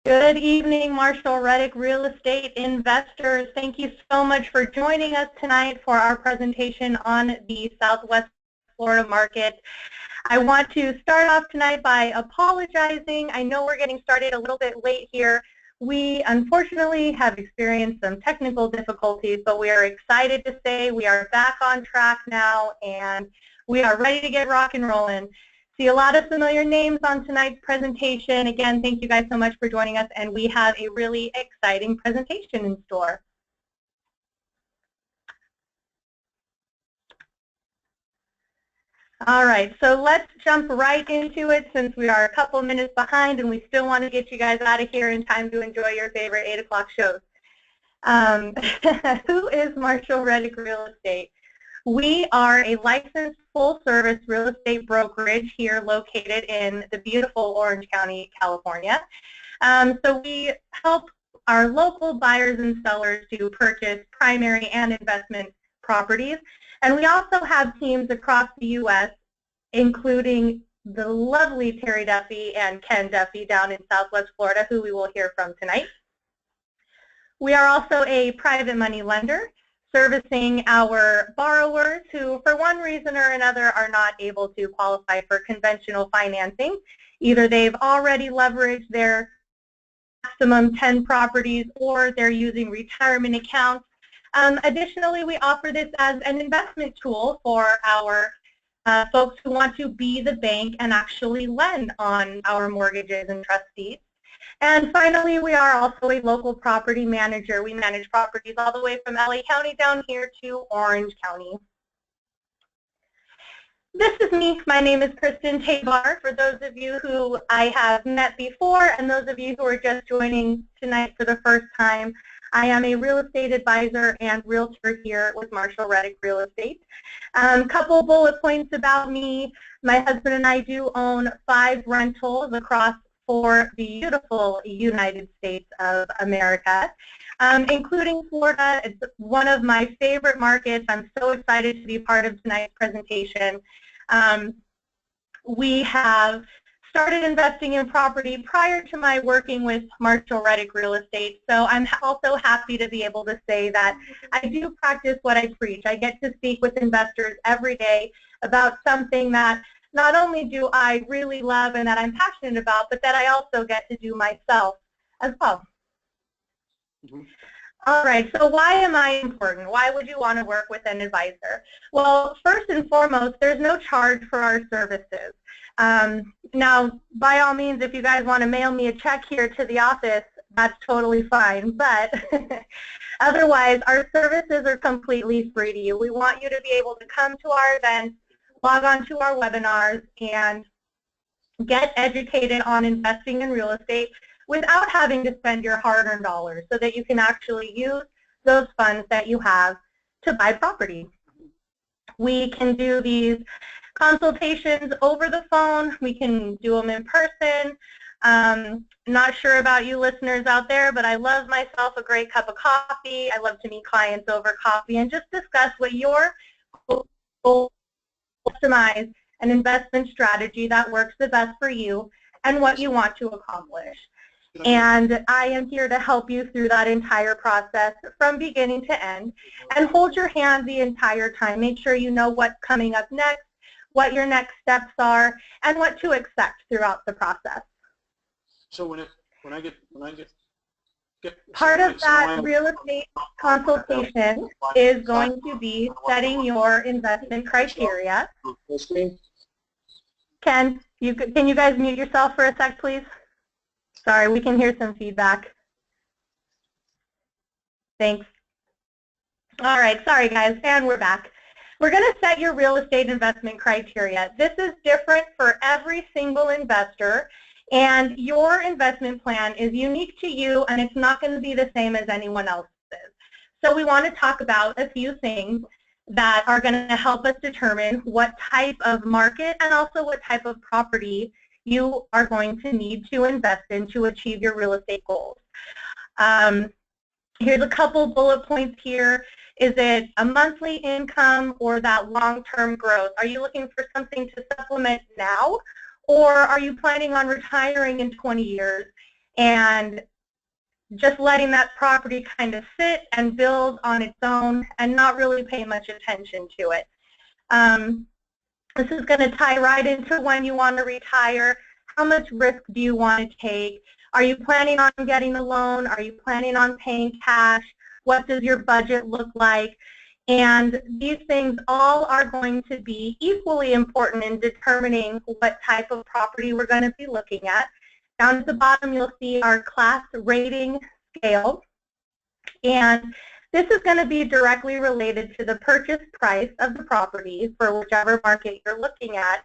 Good evening, Marshall Reddick Real Estate Investors. Thank you so much for joining us tonight for our presentation on the Southwest Florida market. I want to start off tonight by apologizing. I know we're getting started a little bit late here. We unfortunately have experienced some technical difficulties, but we are excited to say we are back on track now and we are ready to get rock and rolling. See a lot of familiar names on tonight's presentation. Again, thank you guys so much for joining us, and we have a really exciting presentation in store. All right, so let's jump right into it since we are a couple minutes behind and we still want to get you guys out of here in time to enjoy your favorite 8 o'clock shows. Who is Marshall Reddick Real Estate? We are a licensed full-service real estate brokerage here located in the beautiful Orange County, California. So we help our local buyers and sellers to purchase primary and investment properties. And we also have teams across the U.S., including the lovely Terry Duffy and Ken Duffy down in Southwest Florida, who we will hear from tonight. We are also a private money lender, servicing our borrowers who, for one reason or another, are not able to qualify for conventional financing. Either they've already leveraged their maximum 10 properties or they're using retirement accounts. Additionally, we offer this as an investment tool for our folks who want to be the bank and actually lend on our mortgages and trust deeds. And finally, we are also a local property manager. We manage properties all the way from LA County down here to Orange County. This is me. My name is Kristen Tabar. For those of you who I have met before and those of you who are just joining tonight for the first time, I am a real estate advisor and realtor here with Marshall Reddick Real Estate. Couple bullet points about me. My husband and I do own 5 rentals across 4 beautiful United States of America, including Florida. It's one of my favorite markets. I'm so excited to be part of tonight's presentation. We have started investing in property prior to my working with Marshall Reddick Real Estate, so I'm also happy to be able to say that I do practice what I preach. I get to speak with investors every day about something that not only do I really love and that I'm passionate about, but that I also get to do myself as well. All right, so why am I important? Why would you want to work with an advisor? Well, first and foremost, there's no charge for our services. Now, by all means, if you guys want to mail me a check here to the office, that's totally fine, but otherwise, our services are completely free to you. We want you to be able to come to our events, log on to our webinars, and get educated on investing in real estate without having to spend your hard-earned dollars so that you can actually use those funds that you have to buy property. We can do these consultations over the phone. We can do them in person. Not sure about you listeners out there, but I love myself a great cup of coffee. I love to meet clients over coffee and just discuss what your goals customize an investment strategy that works the best for you and what you want to accomplish. And I am here to help you through that entire process from beginning to end and hold your hand the entire time. Make sure you know what's coming up next, what your next steps are, and what to expect throughout the process. So when I get part of that real estate consultation is going to be setting your investment criteria. Can you guys mute yourself for a sec, please? Sorry, we can hear some feedback. Thanks. All right, sorry guys, and we're back. We're going to set your real estate investment criteria. This is different for every single investor, and your investment plan is unique to you, and it's not going to be the same as anyone else's. So we want to talk about a few things that are going to help us determine what type of market and also what type of property you are going to need to invest in to achieve your real estate goals. Here's a couple bullet points here. Is it a monthly income or that long-term growth? Are you looking for something to supplement now, or are you planning on retiring in 20 years and just letting that property kind of sit and build on its own and not really pay much attention to it. This is going to tie right into when you want to retire. How much risk do you want to take? Are you planning on getting a loan? Are you planning on paying cash? What does your budget look like? And these things all are going to be equally important in determining what type of property we're going to be looking at. Down at the bottom, you'll see our class rating scale. And this is going to be directly related to the purchase price of the property for whichever market you're looking at.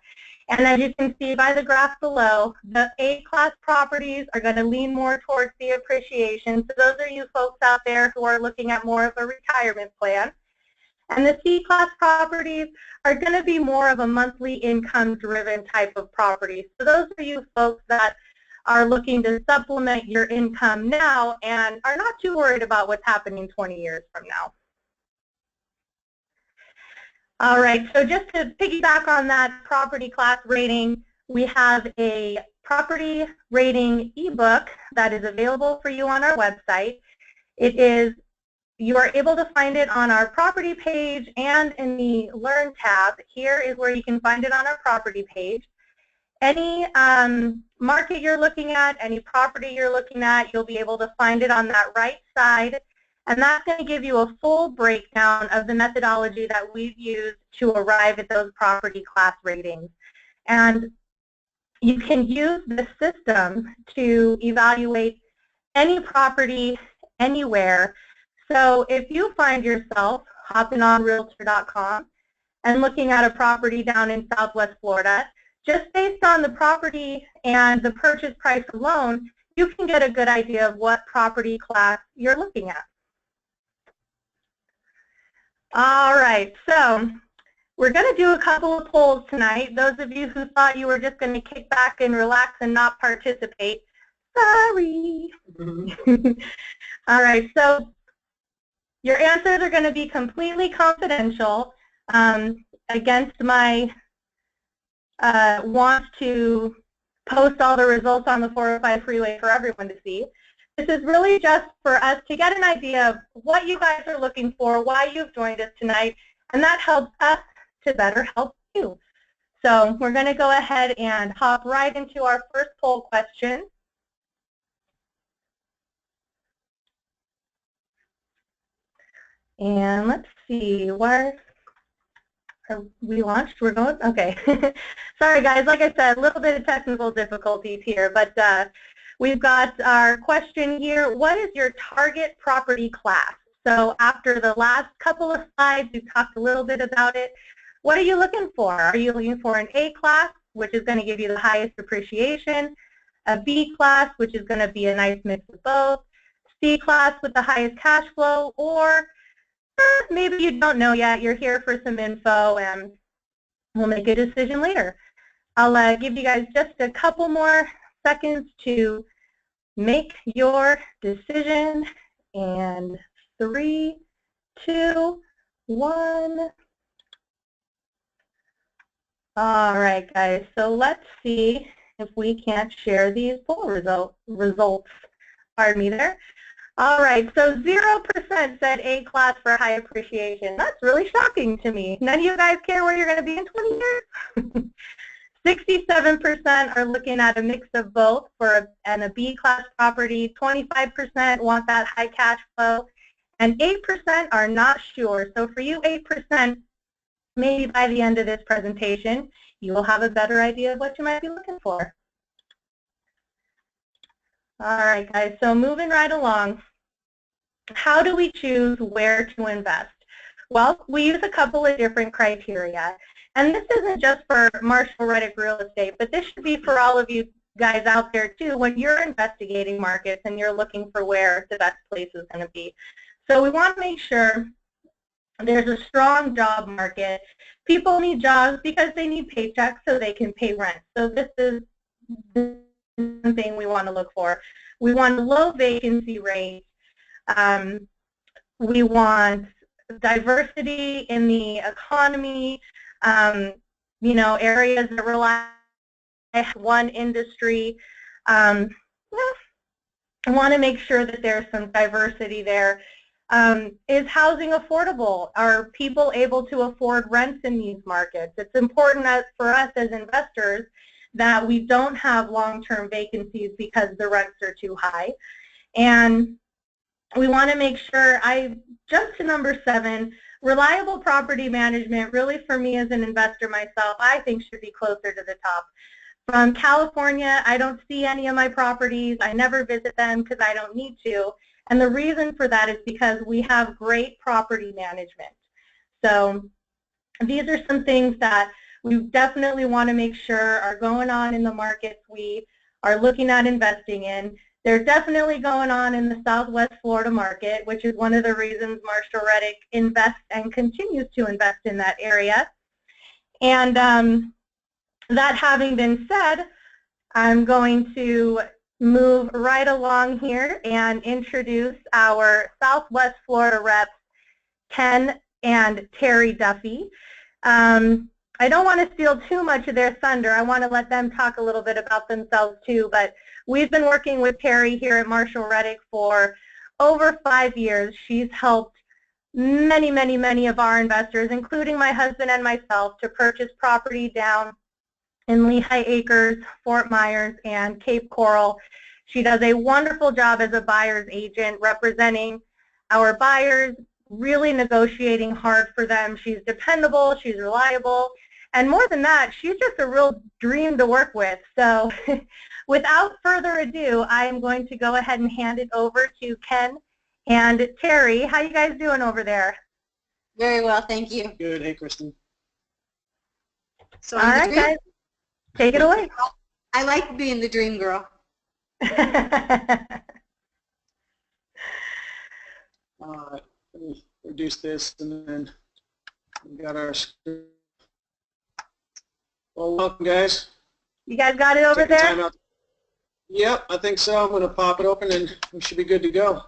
And as you can see by the graph below, the A-class properties are going to lean more towards the appreciation. So those are you folks out there who are looking at more of a retirement plan. And the C-class properties are going to be more of a monthly income-driven type of property. So those are you folks that are looking to supplement your income now and are not too worried about what's happening 20 years from now. All right, so just to piggyback on that property class rating, we have a property rating ebook that is available for you on our website. You are able to find it on our property page and in the Learn tab. Here is where you can find it on our property page. Any market you're looking at, any property you're looking at, you'll be able to find it on that right side. And that's going to give you a full breakdown of the methodology that we've used to arrive at those property class ratings. And you can use this system to evaluate any property anywhere. So if you find yourself hopping on Realtor.com and looking at a property down in Southwest Florida, just based on the property and the purchase price alone, you can get a good idea of what property class you're looking at. All right, so we're going to do a couple of polls tonight. Those of you who thought you were just going to kick back and relax and not participate, sorry. All right, so your answers are going to be completely confidential against my want to post all the results on the 405 freeway for everyone to see. This is really just for us to get an idea of what you guys are looking for, why you've joined us tonight, and that helps us to better help you. So we're going to go ahead and hop right into our first poll question. And let's see, where are we launched? We're going? Okay. Sorry, guys. Like I said, a little bit of technical difficulties here, but we've got our question here. What is your target property class? So after the last couple of slides, we've talked a little bit about it. What are you looking for? Are you looking for an A class, which is going to give you the highest appreciation, a B class, which is going to be a nice mix of both, C class with the highest cash flow, or maybe you don't know yet. You're here for some info, and we'll make a decision later. I'll give you guys just a couple more seconds to make your decision. And 3, 2, 1. All right, guys. So let's see if we can't share these poll results. Pardon me there. All right, so 0% said A class for high appreciation. That's really shocking to me. None of you guys care where you're going to be in 20 years? 67% are looking at a mix of both for a B class property. 25% want that high cash flow, and 8% are not sure. So for you 8%, maybe by the end of this presentation, you will have a better idea of what you might be looking for. All right, guys, so moving right along, how do we choose where to invest? Well, we use a couple of different criteria. And this isn't just for Marshall Reddick Real Estate, but this should be for all of you guys out there too when you're investigating markets and you're looking for where the best place is going to be. So we want to make sure there's a strong job market. People need jobs because they need paychecks so they can pay rent. So this is the thing we want to look for. We want low vacancy rates. We want diversity in the economy, you know, areas that rely on one industry. Yeah, I want to make sure that there's some diversity there. Is housing affordable? Are people able to afford rents in these markets? It's important for us as investors that we don't have long-term vacancies because the rents are too high. And we want to make sure, I jump to number 7, reliable property management. Really, for me as an investor myself, I think should be closer to the top. From California, I don't see any of my properties. I never visit them because I don't need to. And the reason for that is because we have great property management. So these are some things that we definitely want to make sure are going on in the markets we are looking at investing in. They're definitely going on in the Southwest Florida market, which is one of the reasons Marshall Reddick invests and continues to invest in that area. And that having been said, I'm going to move right along here and introduce our Southwest Florida reps, Ken and Terry Duffy. I don't want to steal too much of their thunder. I want to let them talk a little bit about themselves too, but we've been working with Terry here at Marshall Reddick for over 5 years. She's helped many, many, many of our investors, including my husband and myself, to purchase property down in Lehigh Acres, Fort Myers, and Cape Coral. She does a wonderful job as a buyer's agent representing our buyers, really negotiating hard for them. She's dependable, she's reliable, and more than that, she's just a real dream to work with. So without further ado, I am going to go ahead and hand it over to Ken and Terry. How you guys doing over there? Very well, thank you. Good. Hey, Kristen. So all right, guys, take it away. I like being the dream girl. Let me reduce this, and then we got our script. Well, welcome, guys. You guys got it over there? Yep, I think so. I'm going to pop it open, and we should be good to go.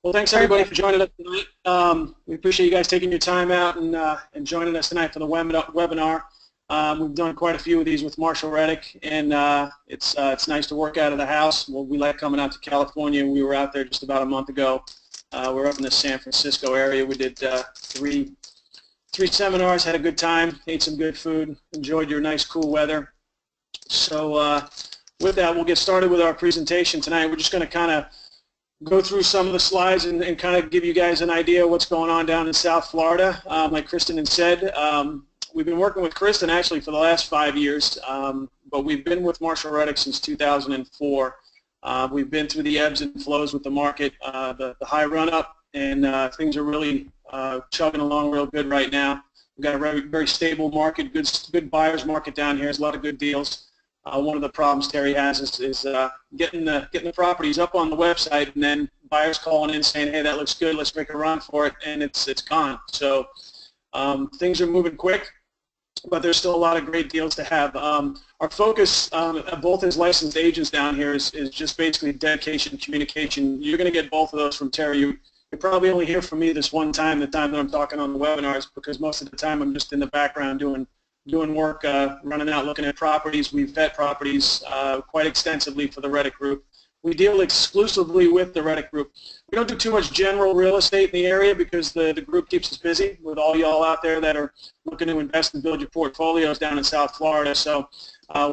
Well, thanks everybody for joining us tonight. We appreciate you guys taking your time out and joining us tonight for the webinar. We've done quite a few of these with Marshall Reddick, and it's nice to work out of the house. Well, we like coming out to California. We were out there just about a month ago. We're up in the San Francisco area. We did three seminars, had a good time, ate some good food, enjoyed your nice cool weather. So with that, we'll get started with our presentation tonight. We're just going to kind of go through some of the slides and kind of give you guys an idea of what's going on down in South Florida. Like Kristen had said, we've been working with Kristen actually for the last 5 years, but we've been with Marshall Reddick since 2004. We've been through the ebbs and flows with the market, the high run-up, and things are really chugging along real good right now. We've got a very, very stable market, good buyer's market down here. There's a lot of good deals. One of the problems Terry has is getting the properties up on the website, and then buyers calling in saying, hey, that looks good, let's make a run for it, and it's gone. So things are moving quick, but there's still a lot of great deals to have. Our focus, both as licensed agents down here, is just basically dedication and communication. You're going to get both of those from Terry. You probably only hear from me this one time, the time that I'm talking on the webinars, because most of the time I'm just in the background doing work, running out, looking at properties. We vet properties quite extensively for the Reddick Group. We deal exclusively with the Reddick Group. We don't do too much general real estate in the area because the group keeps us busy with all y'all out there that are looking to invest and build your portfolios down in South Florida. So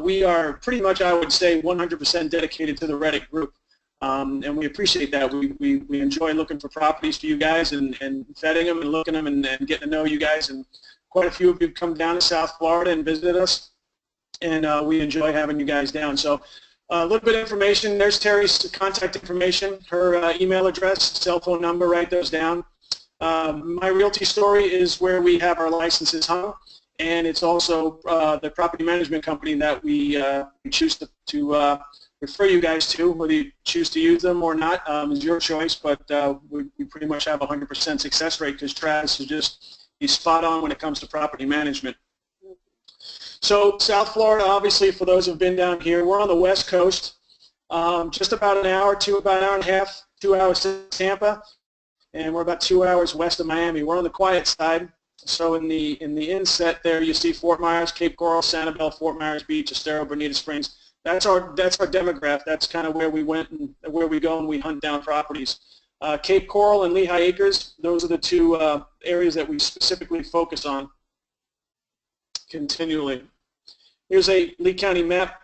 we are pretty much, I would say, 100% dedicated to the Reddick Group. And we appreciate that. We enjoy looking for properties for you guys and vetting them and looking at them and getting to know you guys. And quite a few of you come down to South Florida and visit us, and we enjoy having you guys down. So a little bit of information. There's Terry's contact information, her email address, cell phone number, write those down. My Realty Story is where we have our licenses hung, and it's also the property management company that we choose to refer you guys to. Whether you choose to use them or not is your choice, but we pretty much have a 100% success rate because Travis is just, he's spot on when it comes to property management. So South Florida, obviously, for those who have been down here, we're on the West Coast, just about an hour to about an hour and a half, 2 hours to Tampa, and we're about 2 hours west of Miami. We're on the quiet side. So in the inset there, you see Fort Myers, Cape Coral, Sanibel, Fort Myers Beach, Estero, Bonita Springs. that's our demographic. That's kind of where we went and where we go and we hunt down properties. Cape Coral and Lehigh Acres, those are the two areas that we specifically focus on continually. Here's a Lee County map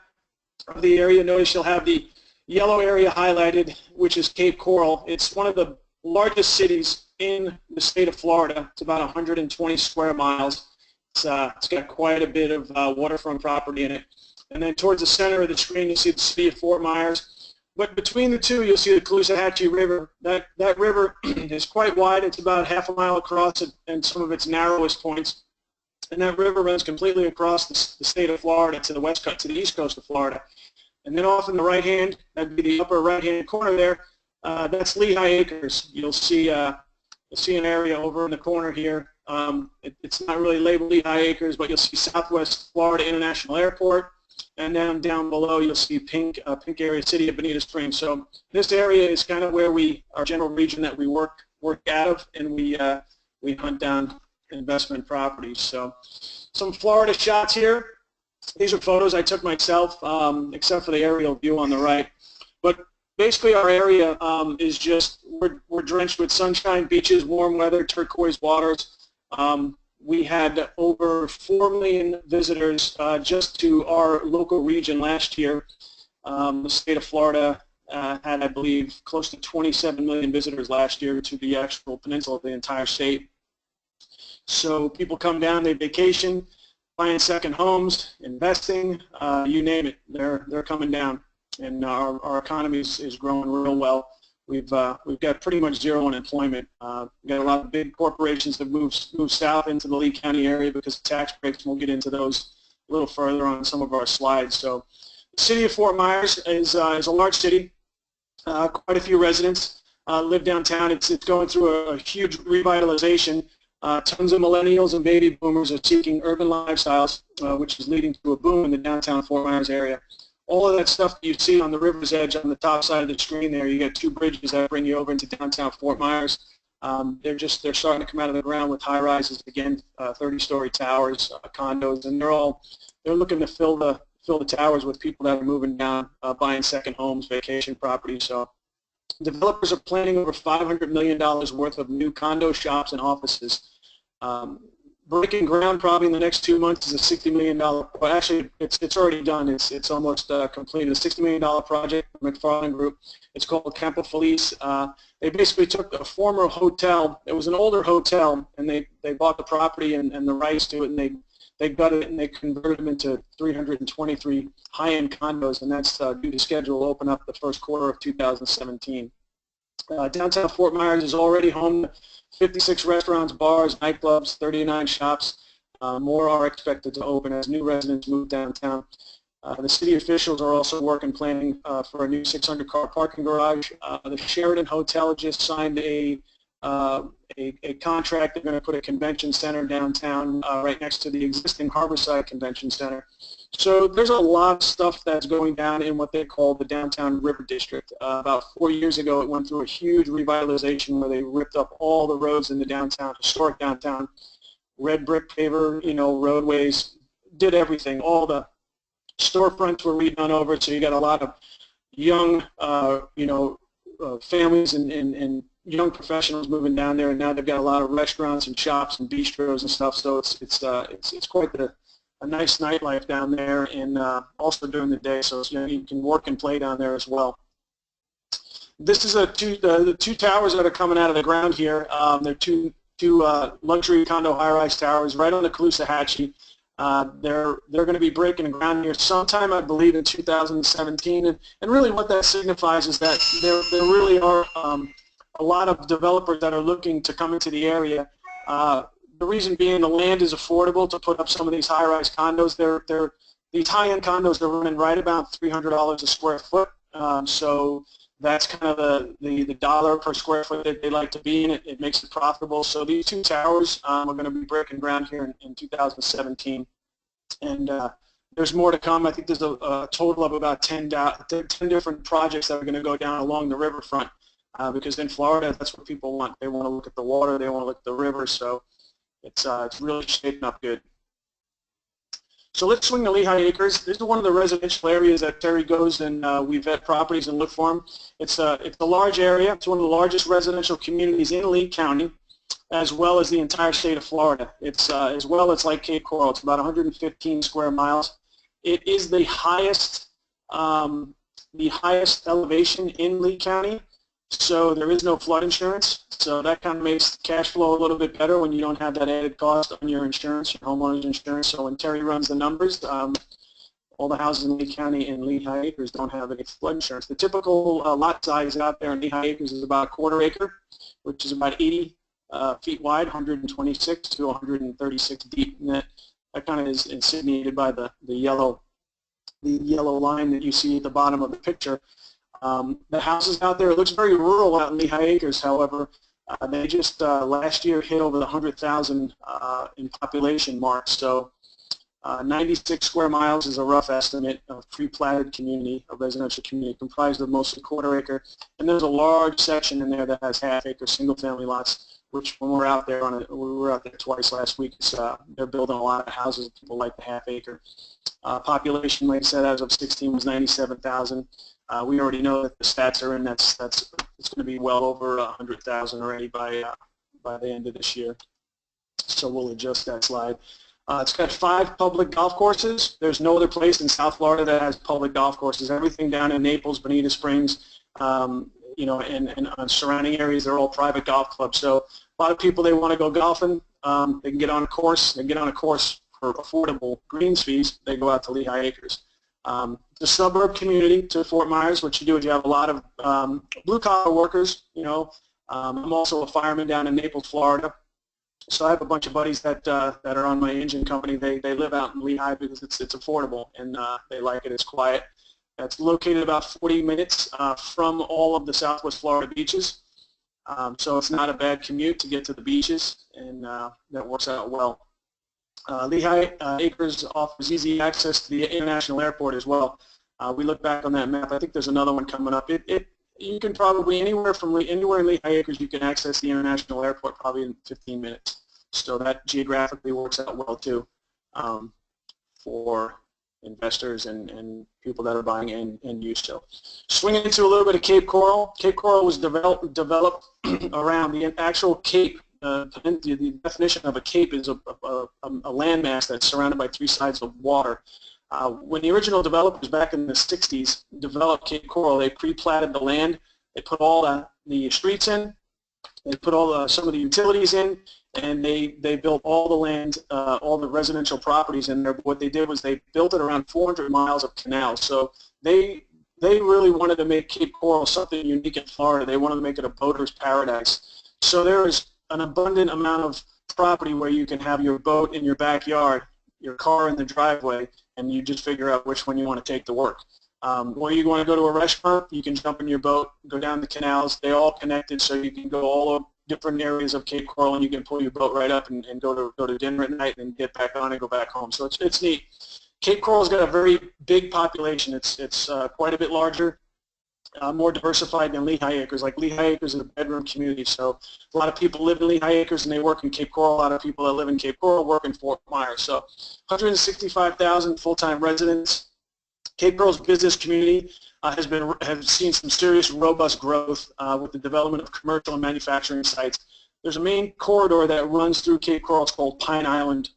of the area. Notice you'll have the yellow area highlighted, which is Cape Coral. It's one of the largest cities in the state of Florida. It's about 120 square miles. It's got quite a bit of waterfront property in it. And then towards the center of the screen, you'll see the city of Fort Myers. But between the two, you'll see the Caloosahatchee River. That river is quite wide. It's about half a mile across at some of its narrowest points. And that river runs completely across the state of Florida to the east coast of Florida. And then off in the right hand, that'd be the upper right-hand corner there. That's Lehigh Acres. You'll see an area over in the corner here. It's not really labeled Lehigh Acres, but you'll see Southwest Florida International Airport. And then down below, you'll see pink area, city of Bonita Springs. So this area is kind of where our general region that we work out of, and we hunt down investment properties. So some Florida shots here. These are photos I took myself, except for the aerial view on the right. But basically our area is just, we're drenched with sunshine, beaches, warm weather, turquoise waters. We had over 4 million visitors just to our local region last year. The state of Florida had, I believe, close to 27 million visitors last year to the actual peninsula of the entire state. So people come down, they vacation, buying second homes, investing, you name it, they're coming down. And our economy is growing real well. We've got pretty much zero unemployment. We've got a lot of big corporations that move south into the Lee County area because of tax breaks, and we'll get into those a little further on some of our slides. So the city of Fort Myers is a large city. Quite a few residents live downtown. It's going through a huge revitalization. Tons of millennials and baby boomers are seeking urban lifestyles, which is leading to a boom in the downtown Fort Myers area. All of that stuff that you see on the river's edge on the top side of the screen there, you got 2 bridges that bring you over into downtown Fort Myers. They're starting to come out of the ground with high rises again, 30-story towers, condos, and they're looking to fill the towers with people that are moving down, buying second homes, vacation properties. So developers are planning over $500 million worth of new condo shops and offices. Breaking ground probably in the next 2 months is a $60 million, well actually it's already done, it's almost completed, a $60 million project from McFarland Group. It's called Campo Feliz. They basically took a former hotel, it was an older hotel, and they bought the property and the rights to it, and they gutted it and they converted them into 323 high-end condos, and that's due to schedule to open up the first quarter of 2017. Downtown Fort Myers is already home to 56 restaurants, bars, nightclubs, 39 shops. More are expected to open as new residents move downtown. The city officials are also working planning for a new 600-car parking garage. The Sheraton Hotel just signed a contract. They're going to put a convention center downtown right next to the existing Harborside Convention Center. So there's a lot of stuff that's going down in what they call the Downtown River District. About 4 years ago, it went through a huge revitalization where they ripped up all the roads in the downtown, historic downtown, red brick paver, roadways, did everything. All the storefronts were redone over, so you got a lot of young, families and young professionals moving down there, and now they've got a lot of restaurants and shops and bistros and stuff. So it's quite a nice nightlife down there, and also during the day, so you can work and play down there as well. This is the 2 towers that are coming out of the ground here. They're two luxury condo high-rise towers right on the Caloosahatchee. They're going to be breaking ground here sometime, I believe, in 2017. And really what that signifies is that there really are a lot of developers that are looking to come into the area. The reason being the land is affordable to put up some of these high-rise condos. These high-end condos are running right about $300 a square foot. So that's kind of the dollar per square foot that they like to be in. It makes it profitable. So these 2 towers are going to be breaking ground here in 2017. And there's more to come. I think there's a total of about 10 different projects that are going to go down along the riverfront. Because in Florida, that's what people want. They want to look at the water. They want to look at the river. So it's really shaping up good. So let's swing to Lehigh Acres. This is one of the residential areas that Terry goes and we vet properties and look for them. It's a large area. It's one of the largest residential communities in Lee County, as well as the entire state of Florida. It's as well, it's like Cape Coral. It's about 115 square miles. It is the highest elevation in Lee County, so there is no flood insurance. So that kind of makes cash flow a little bit better when you don't have that added cost on your insurance, your homeowner's insurance. So when Terry runs the numbers, all the houses in Lee County and Lehigh Acres don't have any flood insurance. The typical lot size out there in Lehigh Acres is about a quarter acre, which is about 80 feet wide, 126 to 136 deep. And that kind of is insigniated by the yellow line that you see at the bottom of the picture. The houses out there, it looks very rural out in Lehigh Acres, however, they just last year hit over the 100,000 in population mark. So 96 square miles is a rough estimate of pre-platted community, a residential community comprised of mostly quarter acre. And there's a large section in there that has half acre single family lots, which when we're out there we were out there twice last week. They're building a lot of houses. People like the half acre. Population, like I said, as of 16 was 97,000. We already know that the stats are in. It's going to be well over 100,000 already by the end of this year. So we'll adjust that slide. It's got 5 public golf courses. There's no other place in South Florida that has public golf courses. Everything down in Naples, Bonita Springs, you know, and surrounding areas, they're all private golf clubs. So a lot of people, they want to go golfing. They can get on a course. They can get on a course for affordable greens fees. They go out to Lehigh Acres. The suburb community to Fort Myers, what you do is you have a lot of blue-collar workers. You know, I'm also a fireman down in Naples, Florida. So I have a bunch of buddies that are on my engine company. They live out in Lehigh because it's affordable and they like it. It's quiet. It's located about 40 minutes from all of the Southwest Florida beaches. So it's not a bad commute to get to the beaches, and that works out well. Lehigh Acres offers easy access to the international airport as well. We look back on that map. I think there's another one coming up. You can probably anywhere in Lehigh Acres you can access the international airport probably in 15 minutes. So that geographically works out well too for investors and people that are buying and used to. Swinging into a little bit of Cape Coral. Cape Coral was developed around the actual cape. The definition of a cape is a landmass that's surrounded by 3 sides of water. When the original developers back in the 60s developed Cape Coral, they pre-platted the land. They put all the streets in. They put some of the utilities in, and they built all the land, all the residential properties in there. But what they did was they built it around 400 miles of canals. So they really wanted to make Cape Coral something unique in Florida. They wanted to make it a boater's paradise. So there is an abundant amount of property where you can have your boat in your backyard, your car in the driveway, and you just figure out which one you want to take to work. Or you want to go to a restaurant, you can jump in your boat, go down the canals. They're all connected, so you can go all over different areas of Cape Coral, and you can pull your boat right up and go to dinner at night and get back on and go back home. So it's neat. Cape Coral's got a very big population. It's quite a bit larger, more diversified than Lehigh Acres. Like Lehigh Acres is a bedroom community, so a lot of people live in Lehigh Acres and they work in Cape Coral. A lot of people that live in Cape Coral work in Fort Myers. So 165,000 full-time residents. Cape Coral's business community has seen some serious, robust growth with the development of commercial and manufacturing sites. There's a main corridor that runs through Cape Coral. It's called Pine Island.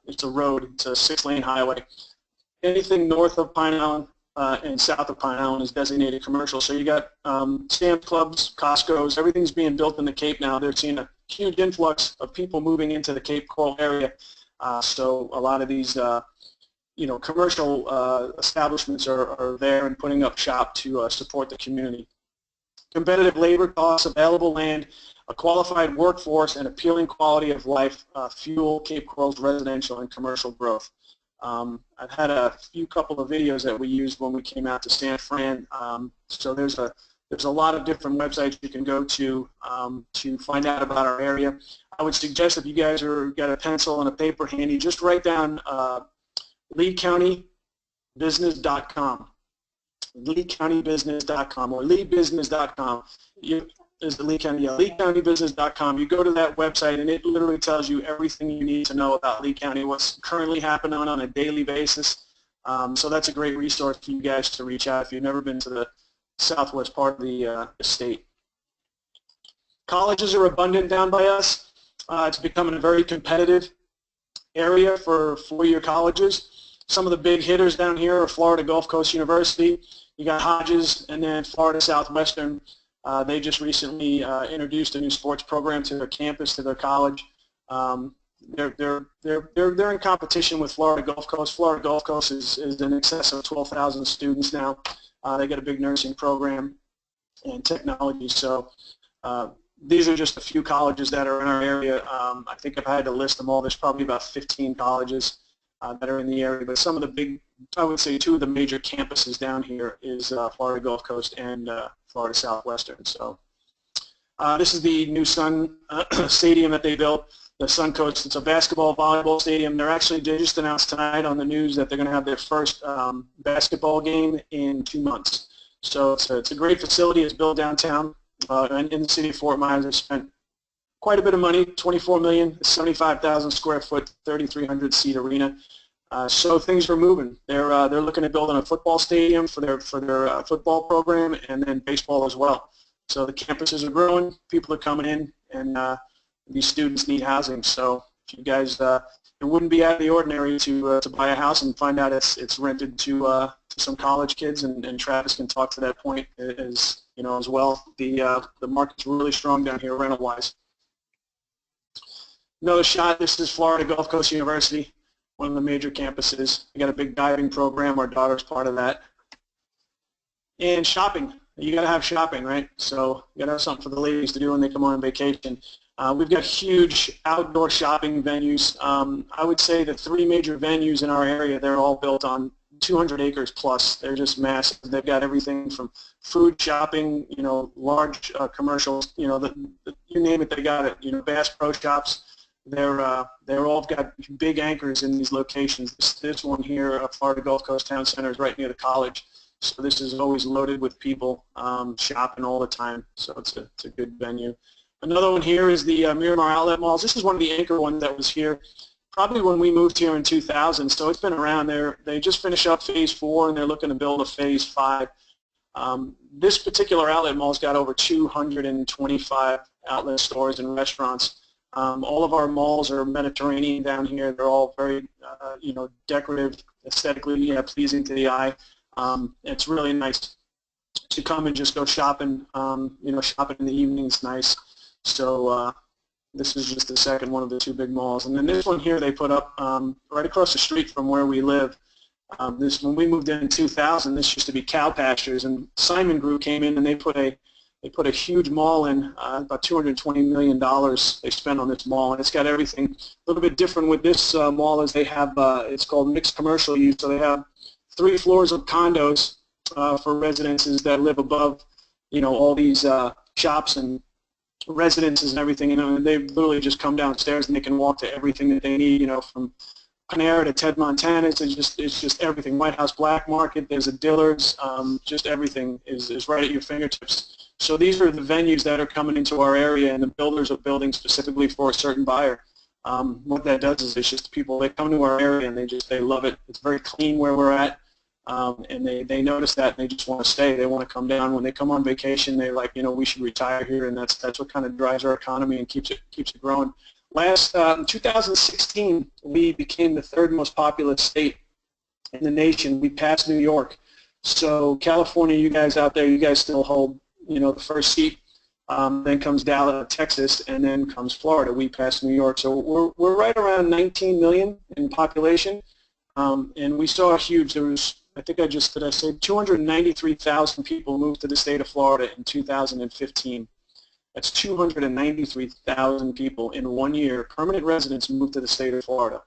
It's a road. It's a 6-lane highway. Anything north of Pine Island and south of Pine Island is designated commercial. So you got Sam's Clubs, Costco's, everything's being built in the Cape now. They're seeing a huge influx of people moving into the Cape Coral area. So a lot of these commercial establishments are there and putting up shop to support the community. Competitive labor costs, available land, a qualified workforce, and appealing quality of life fuel Cape Coral's residential and commercial growth. I've had a couple of videos that we used when we came out to San Fran. So there's a lot of different websites you can go to find out about our area. I would suggest if you guys got a pencil and a paper handy, just write down LeeCountyBusiness.com, LeeCountyBusiness.com, or LeeBusiness.com. is the Lee County, yeah, LeeCountyBusiness.com. You go to that website, and it literally tells you everything you need to know about Lee County, what's currently happening on a daily basis. So that's a great resource for you guys to reach out if you've never been to the southwest part of the state. Colleges are abundant down by us. It's becoming a very competitive area for four-year colleges. Some of the big hitters down here are Florida Gulf Coast University. You got Hodges, and then Florida Southwestern. They just recently introduced a new sports program to their campus, to their college. They're in competition with Florida Gulf Coast. Florida Gulf Coast is in excess of 12,000 students now. They got a big nursing program and technology. So these are just a few colleges that are in our area. I think if I had to list them all, there's probably about 15 colleges that are in the area. But some of the big, I would say two of the major campuses down here is Florida Gulf Coast and Florida Southwestern. So this is the new Sun Stadium that they built, the Suncoast. It's a basketball, volleyball stadium. They just announced tonight on the news that they're going to have their first basketball game in 2 months. So it's a great facility. It's built downtown. And in the city of Fort Myers, they spent quite a bit of money, $24 million, 75,000 square foot, 3,300 seat arena. So things are moving. They're looking at building a football stadium for their football program, and then baseball as well. So the campuses are growing. People are coming in, and these students need housing. So if you guys, it wouldn't be out of the ordinary to buy a house and find out it's rented to some college kids, and Travis can talk to that point as well. The market's really strong down here rental-wise. Another shot. This is Florida Gulf Coast University, one of the major campuses. We got a big diving program. Our daughter's part of that. And shopping. You got to have shopping, right? So you got to have something for the ladies to do when they come on vacation. We've got huge outdoor shopping venues. I would say the three major venues in our area, they're all built on 200 acres plus. They're just massive. They've got everything from food shopping, large commercials, you name it, they got it. Bass Pro Shops. They're all got big anchors in these locations. This one here, Florida Gulf Coast Town Center, is right near the college. So this is always loaded with people shopping all the time. So it's a good venue. Another one here is the Miramar Outlet Malls. This is one of the anchor ones that was here probably when we moved here in 2000. So it's been around there. They just finished up Phase 4, and they're looking to build a Phase 5. This particular outlet mall's got over 225 outlet stores and restaurants. All of our malls are Mediterranean down here. They're all very, decorative, aesthetically pleasing to the eye. It's really nice to come and just go shopping. Shopping in the evening is nice. So this is just the second one of the two big malls. And then this one here they put up right across the street from where we live. When we moved in 2000, this used to be cow pastures, and Simon Group came in and they put a huge mall in, about $220 million they spent on this mall, and it's got everything. A little bit different with this mall is they have, it's called mixed commercial use, so they have 3 floors of condos for residences that live above, all these shops and residences and everything, and they literally just come downstairs and they can walk to everything that they need, from Panera to Ted Montana's. It's just everything. White House Black Market, there's a Dillard's, just everything is right at your fingertips. So these are the venues that are coming into our area, and the builders are building specifically for a certain buyer. What that does is it's just people, they come to our area and they love it. It's very clean where we're at, and they notice that and they just want to stay. They want to come down. When they come on vacation, they're like, we should retire here, and that's what kind of drives our economy and keeps it growing. In 2016, we became the 3rd most populous state in the nation. We passed New York. So California, you guys out there, you guys still hold, the first seat. Then comes Dallas, Texas, and then comes Florida. We passed New York. So we're right around 19 million in population. And we saw a huge, there was, I think I said 293,000 people moved to the state of Florida in 2015. That's 293,000 people in 1 year, permanent residents moved to the state of Florida.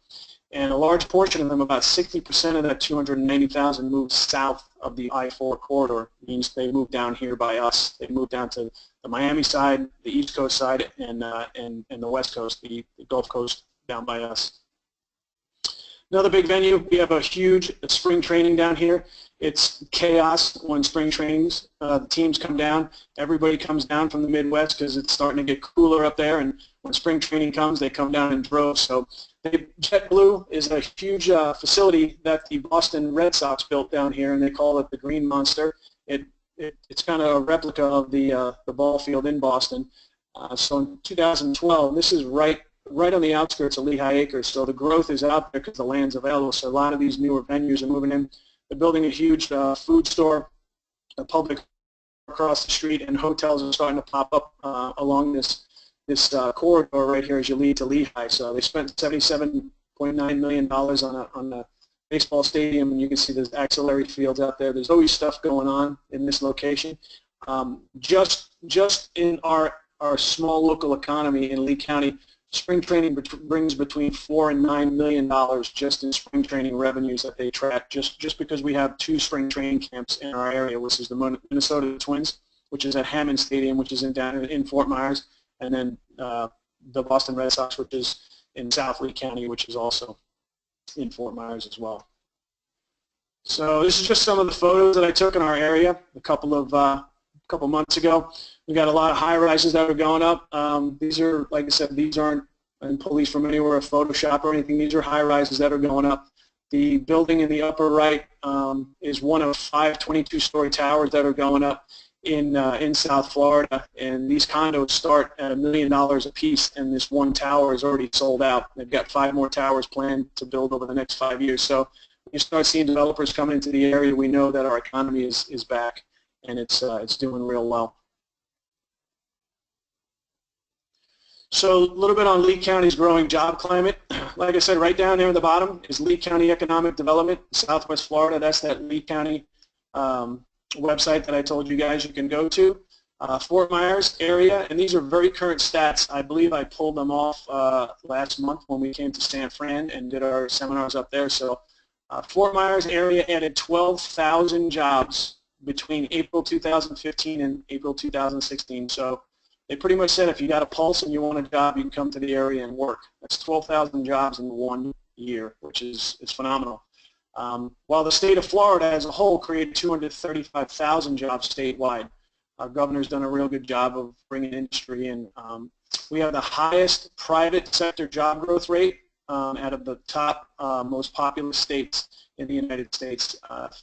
And a large portion of them, about 60% of that 290,000 moved south of the I-4 corridor. It means they moved down here by us. They moved down to the Miami side, the East Coast side, and the West Coast, the Gulf Coast down by us. Another big venue, we have a huge spring training down here. It's chaos when spring trainings, the teams come down. Everybody comes down from the Midwest because it's starting to get cooler up there, and when spring training comes, they come down in droves. So JetBlue is a huge facility that the Boston Red Sox built down here, and they call it the Green Monster. It's kind of a replica of the ball field in Boston. So in 2012, this is right on the outskirts of Lehigh Acres, so the growth is out there because the land's available. So a lot of these newer venues are moving in. They're building a huge food store, a public across the street, and hotels are starting to pop up along this corridor right here as you lead to Lehigh. So they spent $77.9 million on a baseball stadium, and you can see there's axillary fields out there. There's always stuff going on in this location. Just in our small local economy in Lee County, spring training brings between $4 and $9 million just in spring training revenues that they track, just because we have 2 spring training camps in our area, which is the Minnesota Twins, which is at Hammond Stadium, which is down in Fort Myers, and then the Boston Red Sox, which is in South Lee County, which is also in Fort Myers as well. So this is just some of the photos that I took in our area a couple months ago. We got a lot of high-rises that are going up. These are, like I said, these aren't in police from anywhere, Photoshop or anything. These are high-rises that are going up. The building in the upper right is one of 5 22-story towers that are going up in South Florida, and these condos start at $1 million a piece, and this one tower is already sold out. They've got 5 more towers planned to build over the next 5 years. So when you start seeing developers coming into the area, we know that our economy is back, and it's doing real well. So a little bit on Lee County's growing job climate. Like I said, right down there at the bottom is Lee County Economic Development, Southwest Florida. That's that Lee County website that I told you guys you can go to. Fort Myers area, and these are very current stats. I believe I pulled them off last month when we came to San Fran and did our seminars up there. So Fort Myers area added 12,000 jobs between April 2015 and April 2016. So they pretty much said if you got a pulse and you want a job, you can come to the area and work. That's 12,000 jobs in 1 year, which is phenomenal. While the state of Florida as a whole created 235,000 jobs statewide. Our governor's done a real good job of bringing industry in. We have the highest private sector job growth rate out of the top most populous states in the United States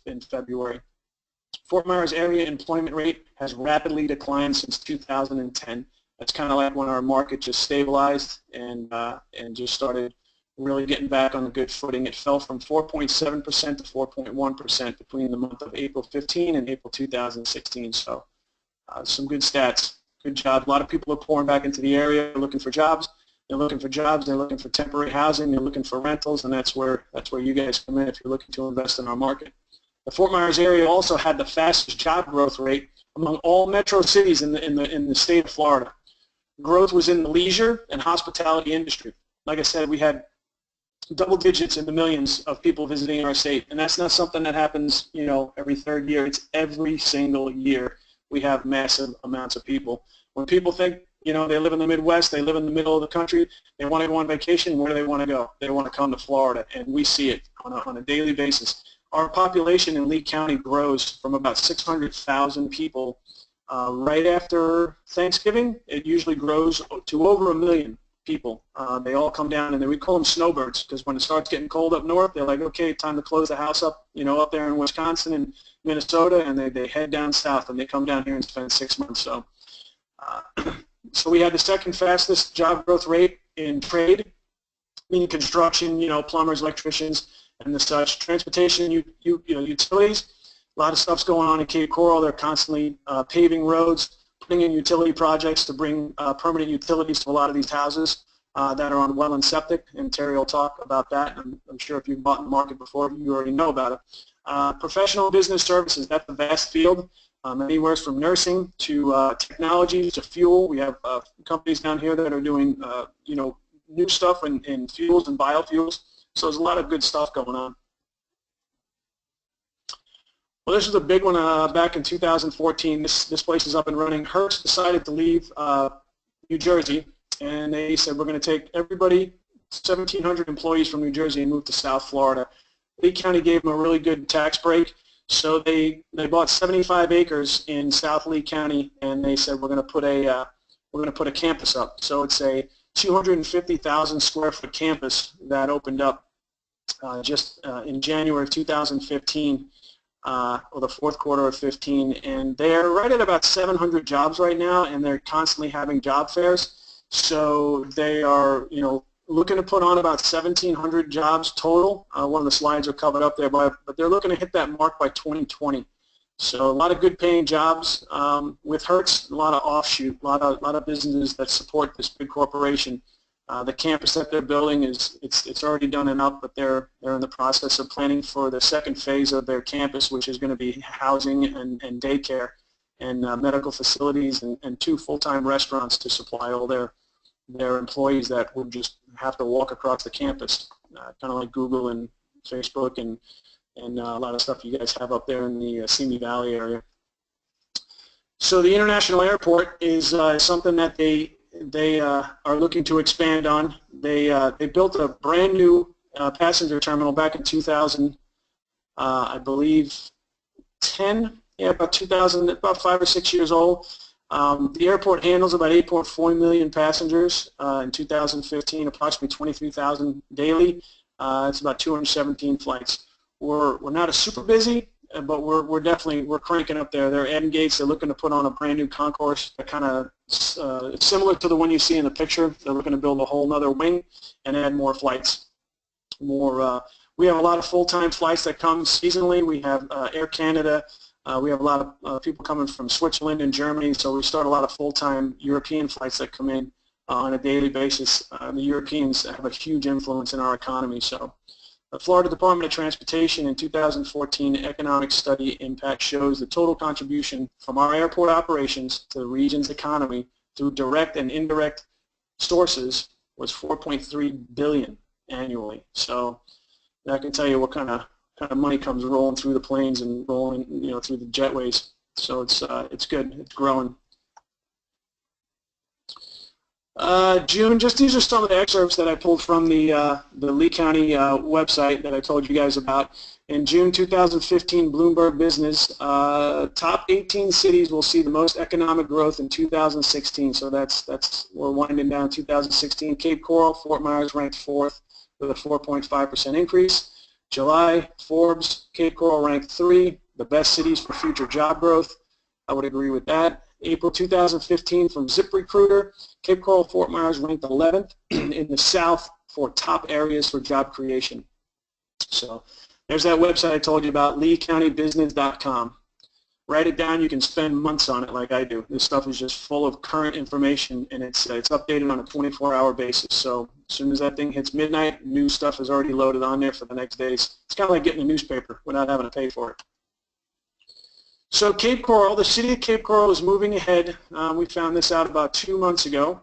in February. Fort Myers area employment rate has rapidly declined since 2010. That's kind of like when our market just stabilized and just started really getting back on a good footing. It fell from 4.7% to 4.1% between the month of April 15 and April 2016. So some good stats. Good job. A lot of people are pouring back into the area looking for jobs. They're looking for jobs. They're looking for temporary housing. They're looking for rentals, and that's where you guys come in if you're looking to invest in our market. The Fort Myers area also had the fastest job growth rate among all metro cities in the state of Florida. Growth was in the leisure and hospitality industry. Like I said, we had double digits in the millions of people visiting our state, and that's not something that happens, every third year. It's every single year we have massive amounts of people. When people think, they live in the Midwest, they live in the middle of the country, they want to go on vacation, where do they want to go? They want to come to Florida, and we see it on a daily basis. Our population in Lee County grows from about 600,000 people right after Thanksgiving. It usually grows to over 1 million people. They all come down, and then we call them snowbirds because when it starts getting cold up north, they're like, okay, time to close the house up, up there in Wisconsin and Minnesota, and they head down south, and they come down here and spend 6 months. So we had the second fastest job growth rate in trade, meaning construction, plumbers, electricians, and the such. Transportation, utilities, a lot of stuff's going on in Cape Coral. They're constantly paving roads, putting in utility projects to bring permanent utilities to a lot of these houses that are on well and septic, and Terry will talk about that. I'm sure if you've bought in the market before, you already know about it. Professional business services, that's a vast field, anywhere from nursing to technology to fuel. We have companies down here that are doing new stuff in fuels and biofuels. So there's a lot of good stuff going on. Well, this was a big one back in 2014. This place is up and running. Hertz decided to leave New Jersey, and they said, we're going to take everybody 1,700 employees from New Jersey and moved to South Florida. Lee County gave them a really good tax break, so they bought 75 acres in South Lee County, and they said we're going to put a campus up. So it's a 250,000 square foot campus that opened up just in January of 2015, or the fourth quarter of 15, and they're right at about 700 jobs right now, and they're constantly having job fairs. So they are, looking to put on about 1,700 jobs total. One of the slides are covered up there, but they're looking to hit that mark by 2020. So a lot of good paying jobs with Hertz, a lot of offshoot, a lot of businesses that support this big corporation. The campus that they're building it's already done and up, but they're in the process of planning for the second phase of their campus, which is going to be housing and daycare and medical facilities and 2 full-time restaurants to supply all their employees that would just have to walk across the campus, kind of like Google and Facebook and a lot of stuff you guys have up there in the Simi Valley area. So the international airport is something that they are looking to expand on. They built a brand new passenger terminal back in 2000, I believe 10, about 2000, about 5 or 6 years old. The airport handles about 8.4 million passengers in 2015, approximately 23,000 daily. It's about 217 flights. We're not a super busy, but we're definitely cranking up there. They're adding gates. They're looking to put on a brand new concourse that kind of it's similar to the one you see in the picture. They're looking to build a whole other wing and add more flights. We have a lot of full-time flights that come seasonally. We have Air Canada. We have a lot of people coming from Switzerland and Germany, so we start a lot of full-time European flights that come in on a daily basis. The Europeans have a huge influence in our economy. So the Florida Department of Transportation in 2014 economic study impact shows the total contribution from our airport operations to the region's economy through direct and indirect sources was $4.3 billion annually. So I can tell you what kind of money comes rolling through the planes and rolling, through the jetways. So it's good. It's growing. June, these are some of the excerpts that I pulled from the Lee County website that I told you guys about. In June 2015, Bloomberg Business, top 18 cities will see the most economic growth in 2016. So we're winding down 2016. Cape Coral, Fort Myers ranked 4th with a 4.5% increase. July, Forbes, Cape Coral ranked 3, the best cities for future job growth. I would agree with that. April 2015 from ZipRecruiter, Cape Coral, Fort Myers ranked 11th in the South for top areas for job creation. So there's that website I told you about, leecountybusiness.com. Write it down. You can spend months on it like I do. This stuff is just full of current information, and it's updated on a 24-hour basis. So as soon as that thing hits midnight, new stuff is already loaded on there for the next days. It's kind of like getting a newspaper without having to pay for it. So Cape Coral, the city of Cape Coral is moving ahead. We found this out about 2 months ago.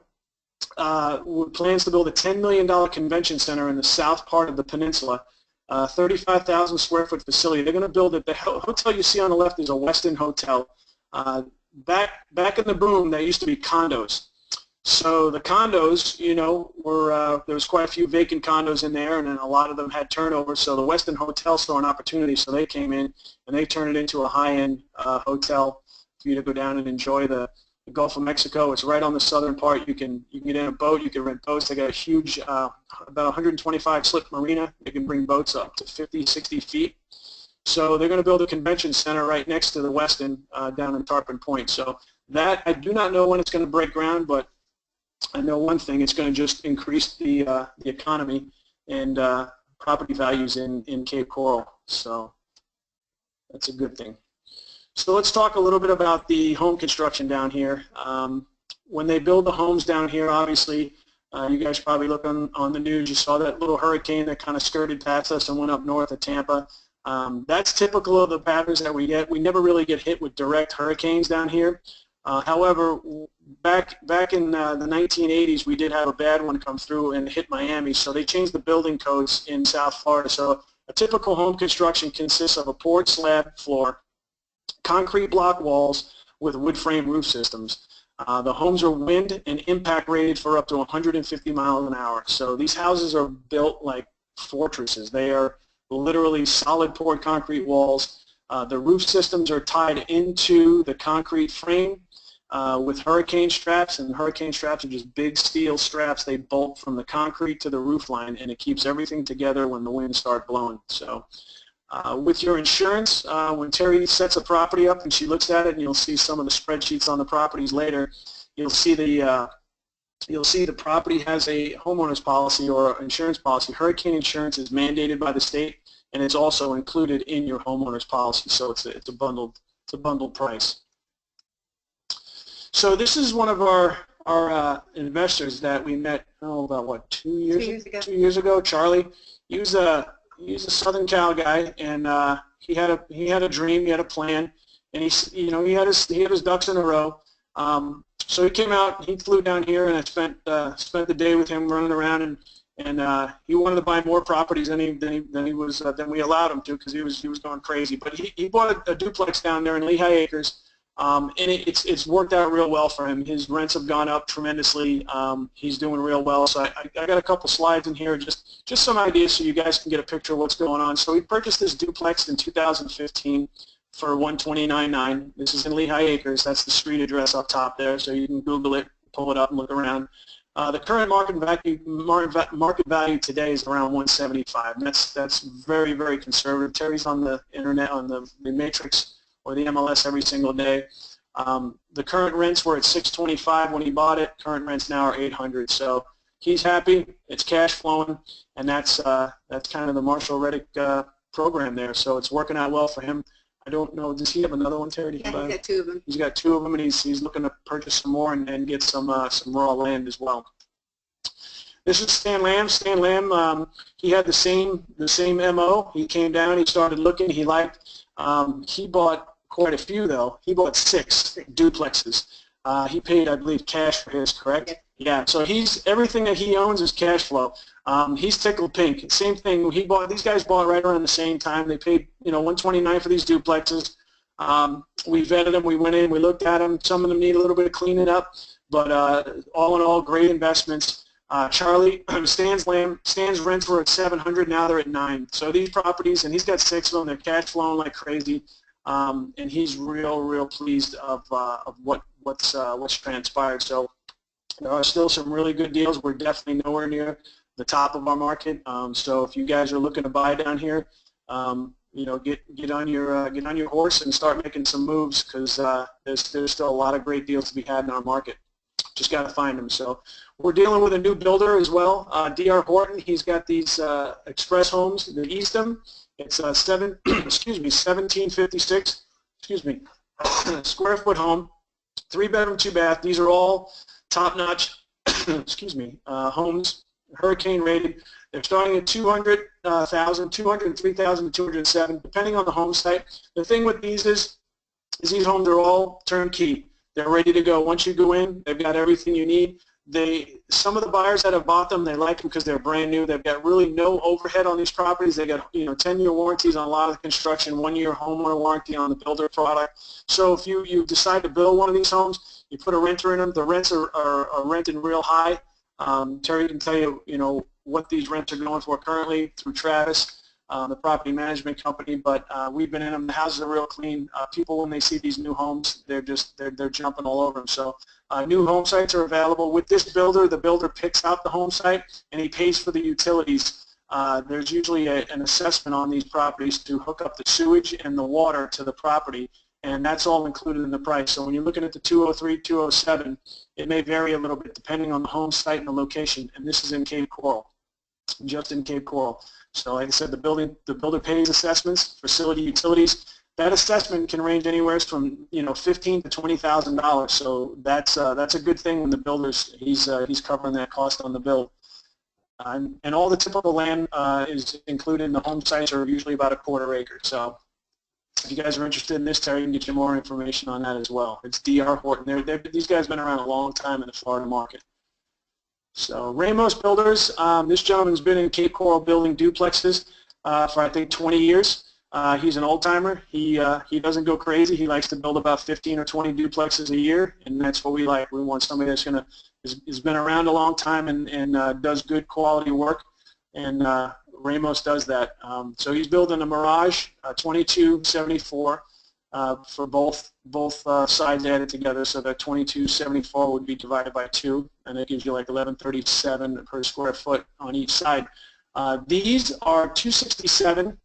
With plans to build a $10 million convention center in the south part of the peninsula, 35,000 square foot facility. They're going to build it. The hotel you see on the left is a Westin hotel. Back in the boom, there used to be condos. So the condos, there was quite a few vacant condos in there, and then a lot of them had turnover. So the Westin Hotel saw an opportunity, so they came in and they turned it into a high-end hotel for you to go down and enjoy the Gulf of Mexico. It's right on the southern part. You can get in a boat. You can rent boats. They got a huge, about 125 slip marina. They can bring boats up to 50, 60 feet. So they're going to build a convention center right next to the Westin down in Tarpon Point. So that I do not know when it's going to break ground, but I know one thing, it's going to just increase the economy and property values in Cape Coral. So that's a good thing. So let's talk a little bit about the home construction down here. When they build the homes down here, obviously, you guys probably look on the news, you saw that little hurricane that kind of skirted past us and went up north of Tampa. That's typical of the patterns that we get. We never really get hit with direct hurricanes down here. However, back in the 1980s, we did have a bad one come through and hit Miami, so they changed the building codes in South Florida. So a typical home construction consists of a poured slab floor, concrete block walls with wood frame roof systems. The homes are wind and impact rated for up to 150 miles an hour. So these houses are built like fortresses. They are literally solid poured concrete walls. The roof systems are tied into the concrete frame with hurricane straps, and hurricane straps are just big steel straps. They bolt from the concrete to the roof line, and it keeps everything together when the winds start blowing. So with your insurance, when Terry sets a property up and she looks at it, and you'll see some of the spreadsheets on the properties later, you'll see the property has a homeowner's policy or insurance policy. Hurricane insurance is mandated by the state, and it's also included in your homeowner's policy. So it's a bundled price. So this is one of our investors that we met about what 2 years ago. 2 years ago, Charlie. He was a Southern Cal guy, and he had a dream, he had a plan, and he had his ducks in a row. So he came out, he flew down here, and I spent the day with him running around, and he wanted to buy more properties than we allowed him to, because he was going crazy. But he bought a duplex down there in Lehigh Acres. And it's worked out real well for him. His rents have gone up tremendously. He's doing real well. So I got a couple slides in here, just some ideas so you guys can get a picture of what's going on. So he purchased this duplex in 2015 for $129,900. This is in Lehigh Acres. That's the street address up top there. So you can Google it, pull it up, and look around. The current market value today is around $175,000. And that's very, very conservative. Terry's on the internet, on the Matrix or the MLS every single day. The current rents were at $625 when he bought it. Current rents now are $800. So he's happy. It's cash flowing, and that's kind of the Marshall Reddick program there. So it's working out well for him. I don't know. Does he have another one, Terry? Yeah, he's got 2 of them. He's got 2 of them, and he's looking to purchase some more and get some raw land as well. This is Stan Lamb. Stan Lamb, he had the same MO. He came down. He started looking. He liked. He bought quite a few, though. He bought 6 duplexes. He paid, I believe, cash for his, correct? Yeah. So everything that he owns is cash flow. He's tickled pink. Same thing. These guys bought right around the same time. They paid, $129,000 for these duplexes. We vetted them. We went in. We looked at them. Some of them need a little bit of cleaning up, but all in all, great investments. Stan's rents were at $700. Now they're at $900. So these properties, and he's got 6 of them. They're cash flowing like crazy, and he's real pleased of what's transpired. So there are still some really good deals. We're definitely nowhere near the top of our market. So if you guys are looking to buy down here, get on your horse and start making some moves, because there's still a lot of great deals to be had in our market. Just got to find them. So we're dealing with a new builder as well, D.R. Horton. He's got these express homes, the Eastham. It's 1756 square foot home, 3-bedroom, 2-bath. These are all top-notch homes, hurricane rated. They're starting at $200,000, $203,000 to $207,000, depending on the home site. The thing with these is these homes are all turnkey. They're ready to go. Once you go in, they've got everything you need. Some of the buyers that have bought them, they like them because they're brand new. They've got really no overhead on these properties. They got 10-year warranties on a lot of the construction, 1-year homeowner warranty on the builder product. So if you decide to build one of these homes, you put a renter in them. The rents are rented real high. Terry can tell you what these rents are going for currently through Travis, the property management company. But we've been in them. The houses are real clean. People, when they see these new homes, they're jumping all over them. So new home sites are available with this builder. The builder picks out the home site and he pays for the utilities. There's usually an assessment on these properties to hook up the sewage and the water to the property, and that's all included in the price. So when you're looking at the 203, 207, it may vary a little bit depending on the home site and the location. And this is in Cape Coral, just in Cape Coral. So like I said, the builder pays assessments, facility utilities. That assessment can range anywhere from $15,000 to $20,000. So that's a good thing when the builder's he's covering that cost on the build. And all the typical land is included in the home sites are usually about a 1/4 acre. So if you guys are interested in this, Terry can get you more information on that as well. It's D.R. Horton. These guys have been around a long time in the Florida market. So Ramos Builders, this gentleman's been in Cape Coral building duplexes for I think 20 years. He's an old timer. He doesn't go crazy. He likes to build about 15 or 20 duplexes a year, and that's what we like. We want somebody that's has been around a long time and does good quality work, and Ramos does that. So he's building a Mirage 2274 for both sides added together. So that 2274 would be divided by 2, and it gives you like 1137 per square foot on each side. These are 267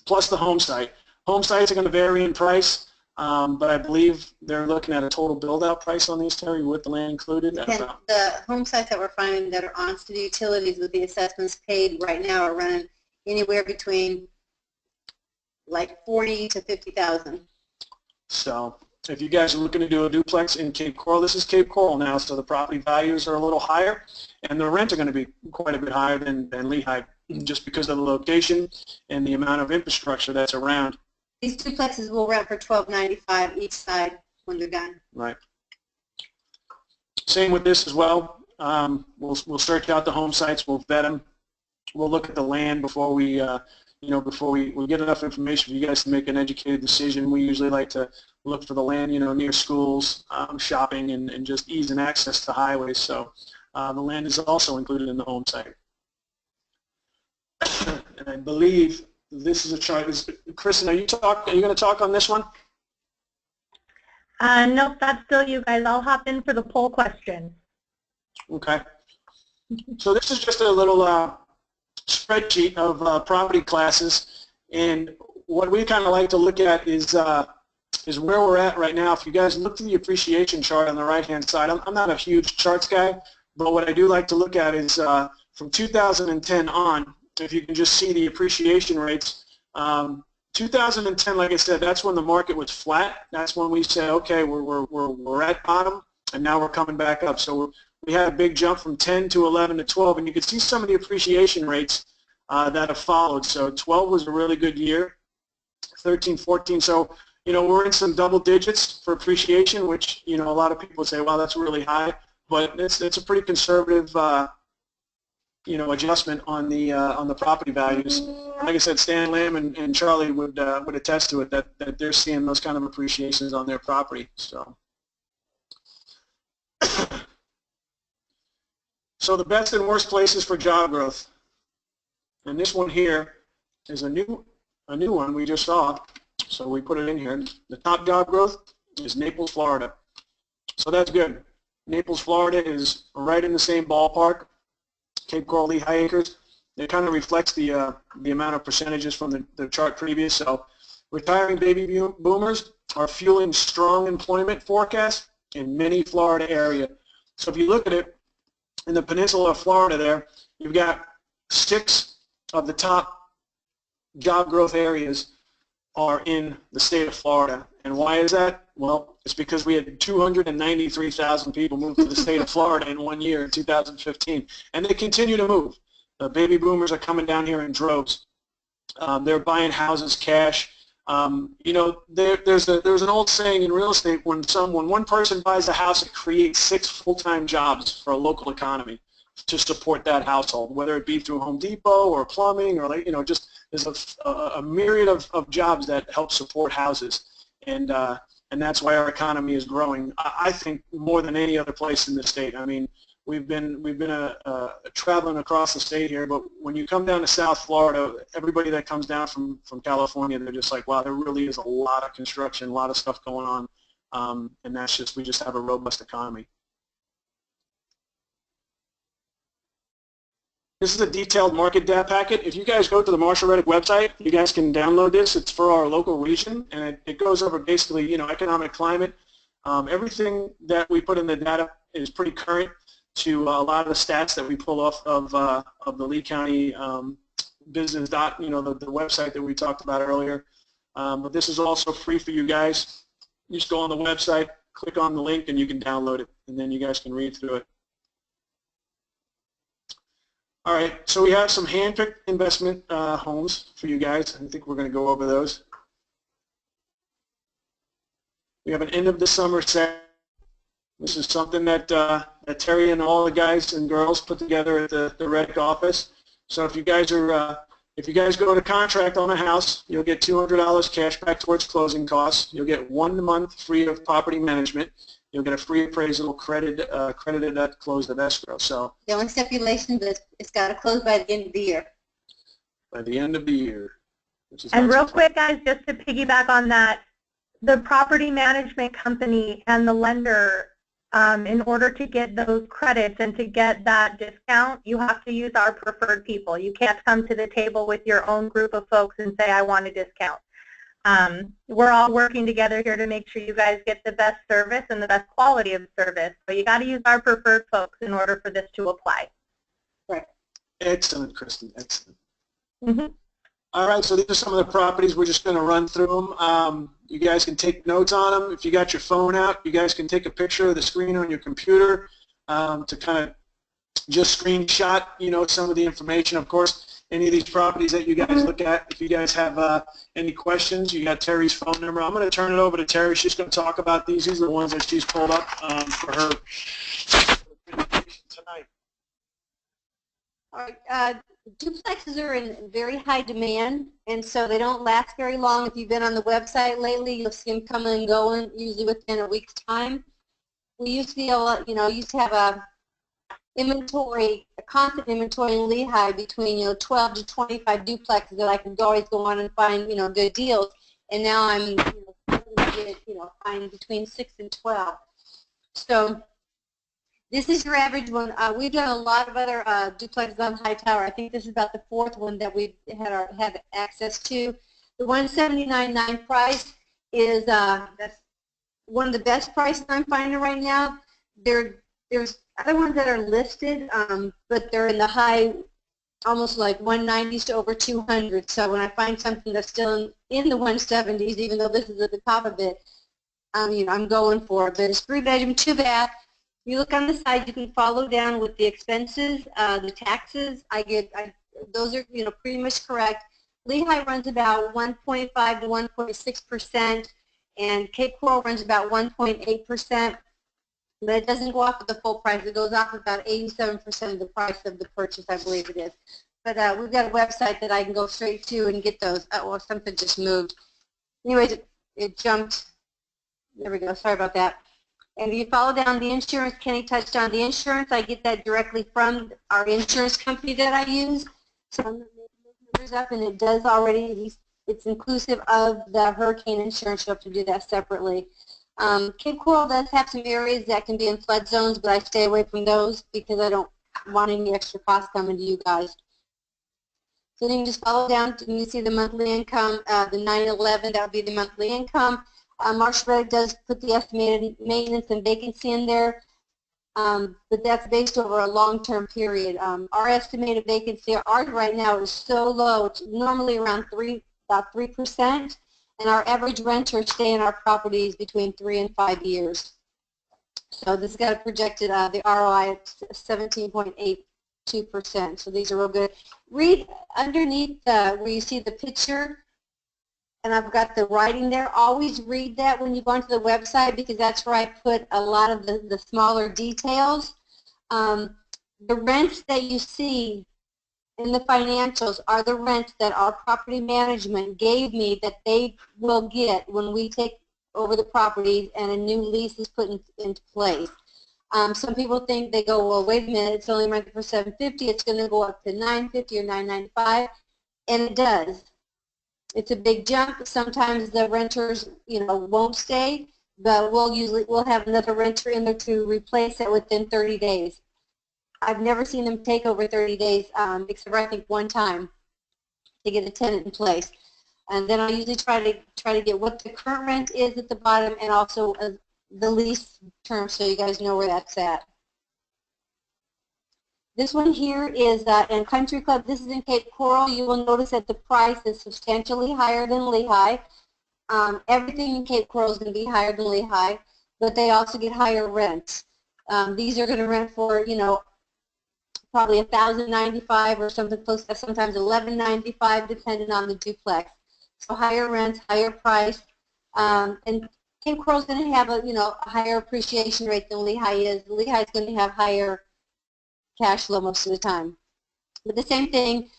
plus the home site. Home sites are going to vary in price, but I believe they're looking at a total build-out price on these, Terry, with the land included. The home sites that we're finding that are on city utilities with the assessments paid right now are running anywhere between like 40 to 50,000. So if you guys are looking to do a duplex in Cape Coral, this is Cape Coral now, so the property values are a little higher, and the rents are going to be quite a bit higher than Lehigh, just because of the location and the amount of infrastructure that's around. These duplexes will rent for $12.95 each side when they're done. Right. Same with this as well. We'll search out the home sites. We'll vet them. We'll look at the land before we before we get enough information for you guys to make an educated decision. We usually like to look for the land, near schools, shopping, and just ease and access to highways. So the land is also included in the home site. And I believe this is a chart. Kristen, are you going to talk on this one? Nope, that's still you guys. I'll hop in for the poll question. Okay. So this is just a little spreadsheet of property classes, and what we kind of like to look at is where we're at right now. If you guys look to the appreciation chart on the right-hand side, I'm not a huge charts guy, but what I do like to look at is from 2010 on. If you can just see the appreciation rates, 2010, like I said, that's when the market was flat. That's when we said, okay, we're at bottom, and now we're coming back up. So we had a big jump from 10 to 11 to 12, and you can see some of the appreciation rates that have followed. So 12 was a really good year, 13, 14. So we're in some double digits for appreciation, which a lot of people say, wow, that's really high, but it's a pretty conservative adjustment on the property values. Like I said, Stan Lamb and Charlie would attest to it that they're seeing those kind of appreciations on their property. So, so the best and worst places for job growth, and this one here is a new one we just saw. So we put it in here. The top job growth is Naples, Florida. So that's good. Naples, Florida is right in the same ballpark. Cape Coral, Lehigh Acres. It kind of reflects the amount of percentages from the chart previous. So retiring baby boomers are fueling strong employment forecasts in many Florida areas. So if you look at it, in the peninsula of Florida there, you've got 6 of the top job growth areas are in the state of Florida. And why is that? Well, it's because we had 293,000 people move to the state of Florida in 1 year in 2015, and they continue to move. The baby boomers are coming down here in droves. They're buying houses cash. There's an old saying in real estate: when one person buys a house, it creates 6 full-time jobs for a local economy to support that household, whether it be through Home Depot or plumbing or just there's a myriad of jobs that help support houses, and that's why our economy is growing. I think more than any other place in the state. I mean, we've been traveling across the state here, but when you come down to South Florida, everybody that comes down from California, they're just like, wow, there really is a lot of construction, a lot of stuff going on, and we just have a robust economy. This is a detailed market data packet. If you guys go to the Marshall Reddick website, you guys can download this. It's for our local region, and it goes over basically, economic climate. Everything that we put in the data is pretty current to a lot of the stats that we pull off of the Lee County business the website that we talked about earlier. But this is also free for you guys. You just go on the website, click on the link, and you can download it, and then you guys can read through it. All right, so we have some hand-picked investment homes for you guys. I think we're going to go over those. We have an end of the summer set. This is something that Terry and all the guys and girls put together at the Reddick office. So if you guys are If you guys go to contract on a house, you'll get $200 cash back towards closing costs. You'll get 1 month free of property management. You'll get a free appraisal credited at close of escrow. So The only stipulation is it's got to close by the end of the year. by the end of the year. Which is And next real month. quick, guys, just to piggyback on that, the property management company and the lender, in order to get those credits and to get that discount, you have to use our preferred people. You can't come to the table with your own group of folks and say, I want a discount. We're all working together here to make sure you guys get the best service and the best quality of service. So you got to use our preferred folks in order for this to apply. Right. Excellent, Kristen. Excellent. Mm-hmm. All right, so these are some of the properties. We're just going to run through them. You guys can take notes on them. If you got your phone out, you guys can take a picture of the screen on your computer to kind of just screenshot, some of the information. Of course, any of these properties that you guys look at, if you guys have any questions, you got Terry's phone number. I'm going to turn it over to Terry. She's going to talk about these. These are the ones that she's pulled up for her presentation tonight. All right. Duplexes are in very high demand, and so they don't last very long. If you've been on the website lately, you'll see them coming and going, usually within a week's time. We used to be able, used to have a constant inventory in Lehigh between 12 to 25 duplexes that I could always go on and find good deals. And now I'm find between 6 and 12. So this is your average one. We've done a lot of other duplexes on Hightower. I think this is about the 4th one that we've had access to. The $179.9 price is that's one of the best prices I'm finding right now. There's other ones that are listed, but they're in the high, almost like 190s to over 200. So when I find something that's still in the 170s, even though this is at the top of it, I'm going for it. But it's 3-bedroom, 2-bath. You look on the side, you can follow down with the expenses, the taxes. Those are pretty much correct. Lehigh runs about 1.5 to 1.6%, and Cape Coral runs about 1.8%. But it doesn't go off of the full price. It goes off about 87% of the price of the purchase, I believe it is. But we've got a website that I can go straight to and get those. Well, something just moved. Anyways, it jumped. There we go. Sorry about that. And if you follow down the insurance, Kenny touched on the insurance. I get that directly from our insurance company that I use. So I'm going to make those numbers up, and it does already. It's inclusive of the hurricane insurance. You have to do that separately. Cape Coral does have some areas that can be in flood zones, but I stay away from those because I don't want any extra costs coming to you guys. So then you just follow down and you see the monthly income, the 911, that would be the monthly income. Marshall does put the estimated maintenance and vacancy in there, but that's based over a long-term period. Our estimated vacancy, ours right now is so low, it's normally around about 3%, and our average renters stay in our properties between 3 and 5 years. So this has got a projected, the ROI at 17.82%, so these are real good. Read underneath where you see the picture, and I've got the writing there. Always read that when you go onto the website because that's where I put a lot of the smaller details. The rents that you see in the financials are the rents that our property management gave me that they will get when we take over the properties and a new lease is put into place. Some people think, they go, well, wait a minute, it's only rented for $750, it's going to go up to $950 or $995, and it does. It's a big jump. Sometimes the renters, won't stay, but we'll have another renter in there to replace it within 30 days. I've never seen them take over 30 days, except for I think one time to get a tenant in place. And then I usually try to get what the current rent is at the bottom and also the lease term so you guys know where that's at. This one here is in Country Club. This is in Cape Coral. You will notice that the price is substantially higher than Lehigh. Everything in Cape Coral is going to be higher than Lehigh, but they also get higher rents. These are going to rent for, probably $1,095 or something close to sometimes $1,195, depending on the duplex. So higher rents, higher price, and Cape Coral is going to have a higher appreciation rate than Lehigh is. Lehigh is going to have higher cash flow most of the time. But the same thing,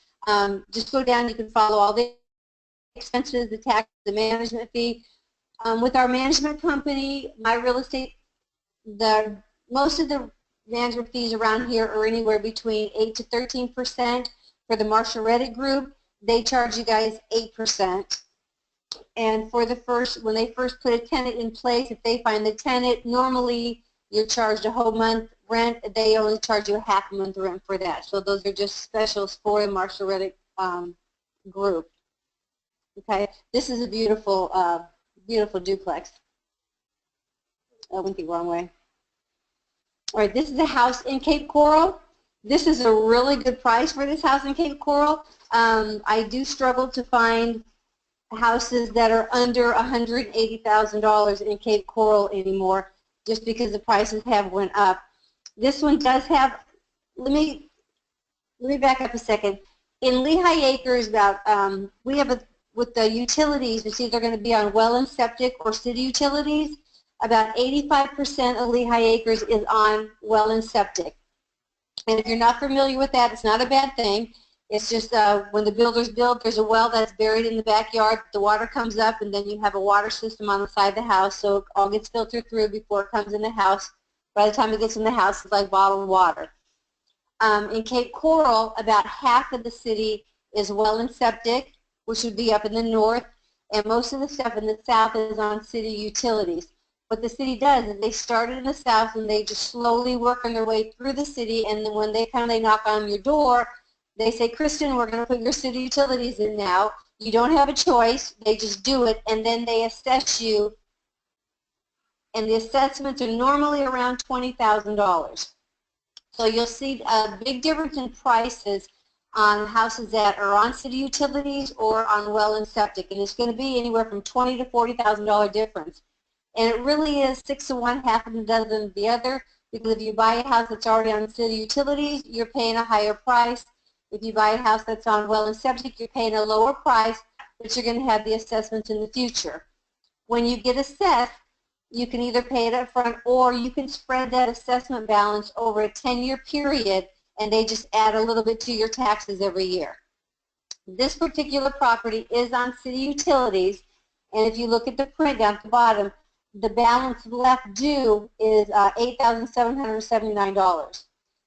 Just go down, you can follow all the expenses, the tax, the management fee. With our management company, My Real Estate, most of the management fees around here are anywhere between 8 to 13%. For the Marshall Reddick Group, they charge you guys 8%. And for when they first put a tenant in place, if they find the tenant, normally you're charged a whole month rent. They only charge you a half a month rent for that. So those are just specials for the Marshall Reddick group. Okay, this is a beautiful, beautiful duplex. I went the wrong way. All right, this is a house in Cape Coral. This is a really good price for this house in Cape Coral. I do struggle to find houses that are under $180,000 in Cape Coral anymore, just because the prices have went up. This one does have. Let me back up a second. In Lehigh Acres, we have with the utilities, it's either going to be on well and septic or city utilities. About 85% of Lehigh Acres is on well and septic. And if you're not familiar with that, it's not a bad thing. It's just when the builders build, there's a well that's buried in the backyard. The water comes up, and then you have a water system on the side of the house, so it all gets filtered through before it comes in the house. By the time it gets in the house, it's like bottled water. In Cape Coral, about half of the city is well and septic, which would be up in the north, and most of the stuff in the south is on city utilities. What the city does is they started in the south, and they just slowly work on their way through the city, and then when they knock on your door, they say, Kristen, we're going to put your city utilities in now. You don't have a choice. They just do it, and then they assess you, and the assessments are normally around $20,000. So you'll see a big difference in prices on houses that are on city utilities or on well and septic, and it's going to be anywhere from $20,000 to $40,000 difference. And it really is 6 to 1, half of a dozen the other, because if you buy a house that's already on city utilities, you're paying a higher price. If you buy a house that's on well and septic, you're paying a lower price, but you're going to have the assessments in the future. When you get assessed, you can either pay it up front, or you can spread that assessment balance over a 10-year period, and they just add a little bit to your taxes every year. This particular property is on city utilities, and if you look at the print down at the bottom, the balance left due is $8,779.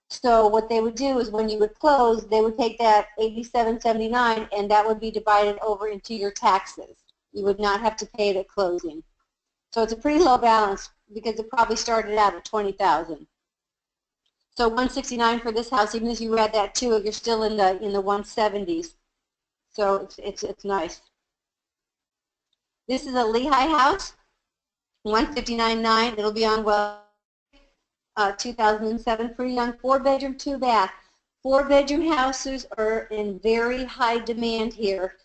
So what they would do is when you would close, they would take that $8,779, and that would be divided over into your taxes. You would not have to pay it at closing. So it's a pretty low balance because it probably started out at $20,000. So $169 for this house, even if you add that to it, you're still in the 170s. So it's nice. This is a Lehigh house, $159,900. It'll be on well. 2007, pretty young, 4-bedroom, 2-bath. 4-bedroom houses are in very high demand here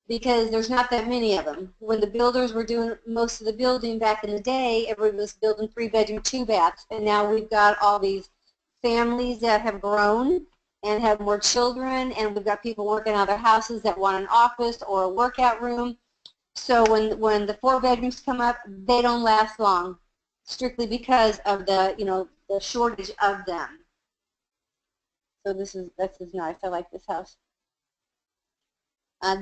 because there's not that many of them. When the builders were doing most of the building back in the day, everybody was building 3-bedroom, 2-baths, and now we've got all these families that have grown and have more children, and we've got people working out of their houses that want an office or a workout room. So when the 4 bedrooms come up, they don't last long, strictly because of the the shortage of them. So this is nice. I like this house.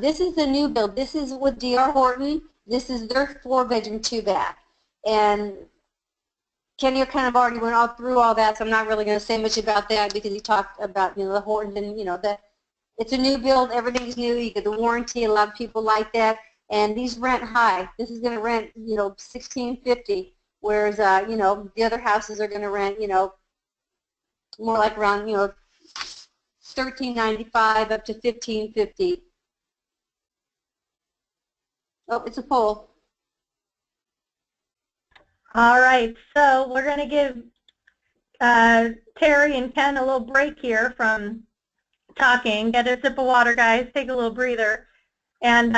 This is the new build. This is with D.R. Horton. This is their 4-bedroom, 2-bath. And Kenny kind of already went all through all that, so I'm not really going to say much about that because he talked about the Horton and it's a new build. Everything's new. You get the warranty. A lot of people like that. And these rent high. This is going to rent $1,650, whereas the other houses are going to rent more like around $1,395 up to $1,550. Oh, it's a poll. All right, so we're going to give Terry and Ken a little break here from talking. Get a sip of water, guys. Take a little breather. And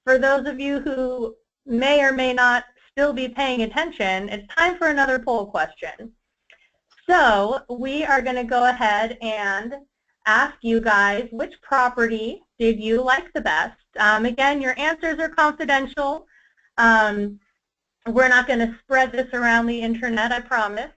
for those of you who may or may not still be paying attention, it's time for another poll question. So we are going to go ahead and ask you guys, which property did you like the best? Again, your answers are confidential. We're not going to spread this around the internet, I promise.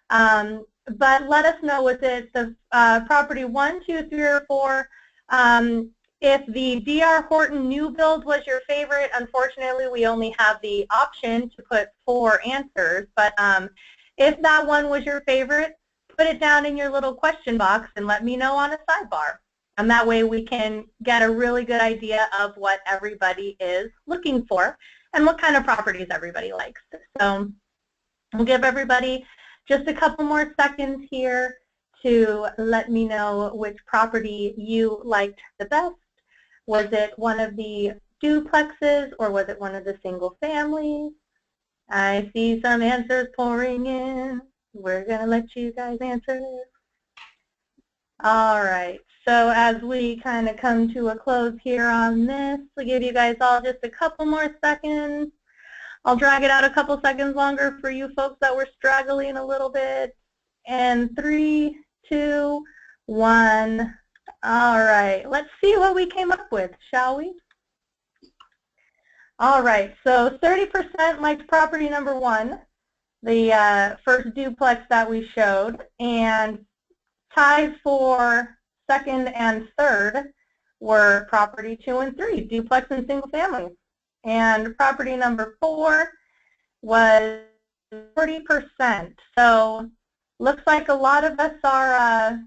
But let us know, was it the property 1, 2, 3, or 4, If the D.R. Horton new build was your favorite, unfortunately we only have the option to put 4 answers. But if that one was your favorite, put it down in your little question box and let me know on a sidebar. And that way we can get a really good idea of what everybody is looking for and what kind of properties everybody likes. So we'll give everybody just a couple more seconds here to let me know which property you liked the best. Was it one of the duplexes or was it one of the single families? I see some answers pouring in. We're going to let you guys answer. All right, so as we kind of come to a close here on this, we'll give you guys all just a couple more seconds. I'll drag it out a couple seconds longer for you folks that were struggling a little bit. And 3, 2, 1. All right, let's see what we came up with, shall we? All right, so 30% liked property number 1, the first duplex that we showed, and ties for second and third were property 2 and 3, duplex and single family. And property number 4 was 40%. So looks like a lot of us are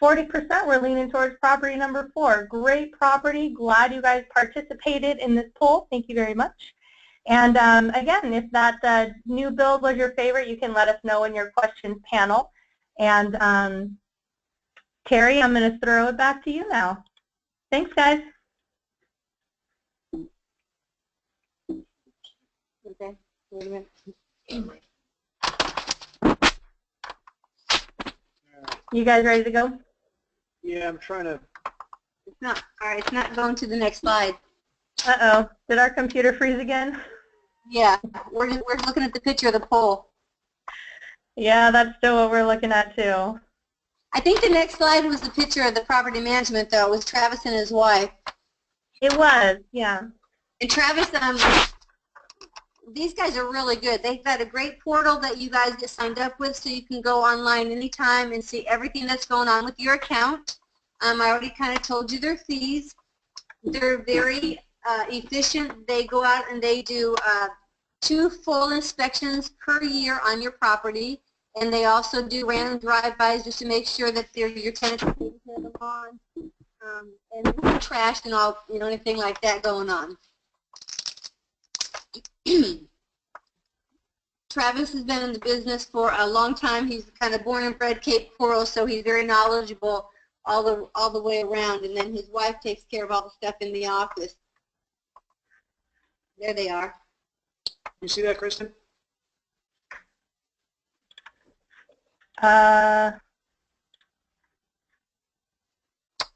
40% we're leaning towards property number 4. Great property. Glad you guys participated in this poll. Thank you very much. And again, if that new build was your favorite, you can let us know in your questions panel. And Terry, I'm going to throw it back to you now. Thanks, guys. Okay, wait a minute. You guys ready to go? Yeah, I'm trying to. It's not, all right, it's not going to the next slide. Uh-oh. Did our computer freeze again? Yeah, we're looking at the picture of the poll. Yeah, that's still what we're looking at, too. I think the next slide was the picture of the property management, though. It was Travis and his wife. It was, yeah. And Travis, these guys are really good. They've got a great portal that you guys get signed up with, so you can go online anytime and see everything that's going on with your account. I already kind of told you their fees. They're very efficient. They go out and they do 2 full inspections per year on your property, and they also do random drive-bys just to make sure that your tenants are taking care of the lawn, and no trash and all, anything like that going on. Travis has been in the business for a long time. He's kind of born and bred Cape Coral, so he's very knowledgeable all the way around. And then his wife takes care of all the stuff in the office. There they are. You see that, Kristen? Uh,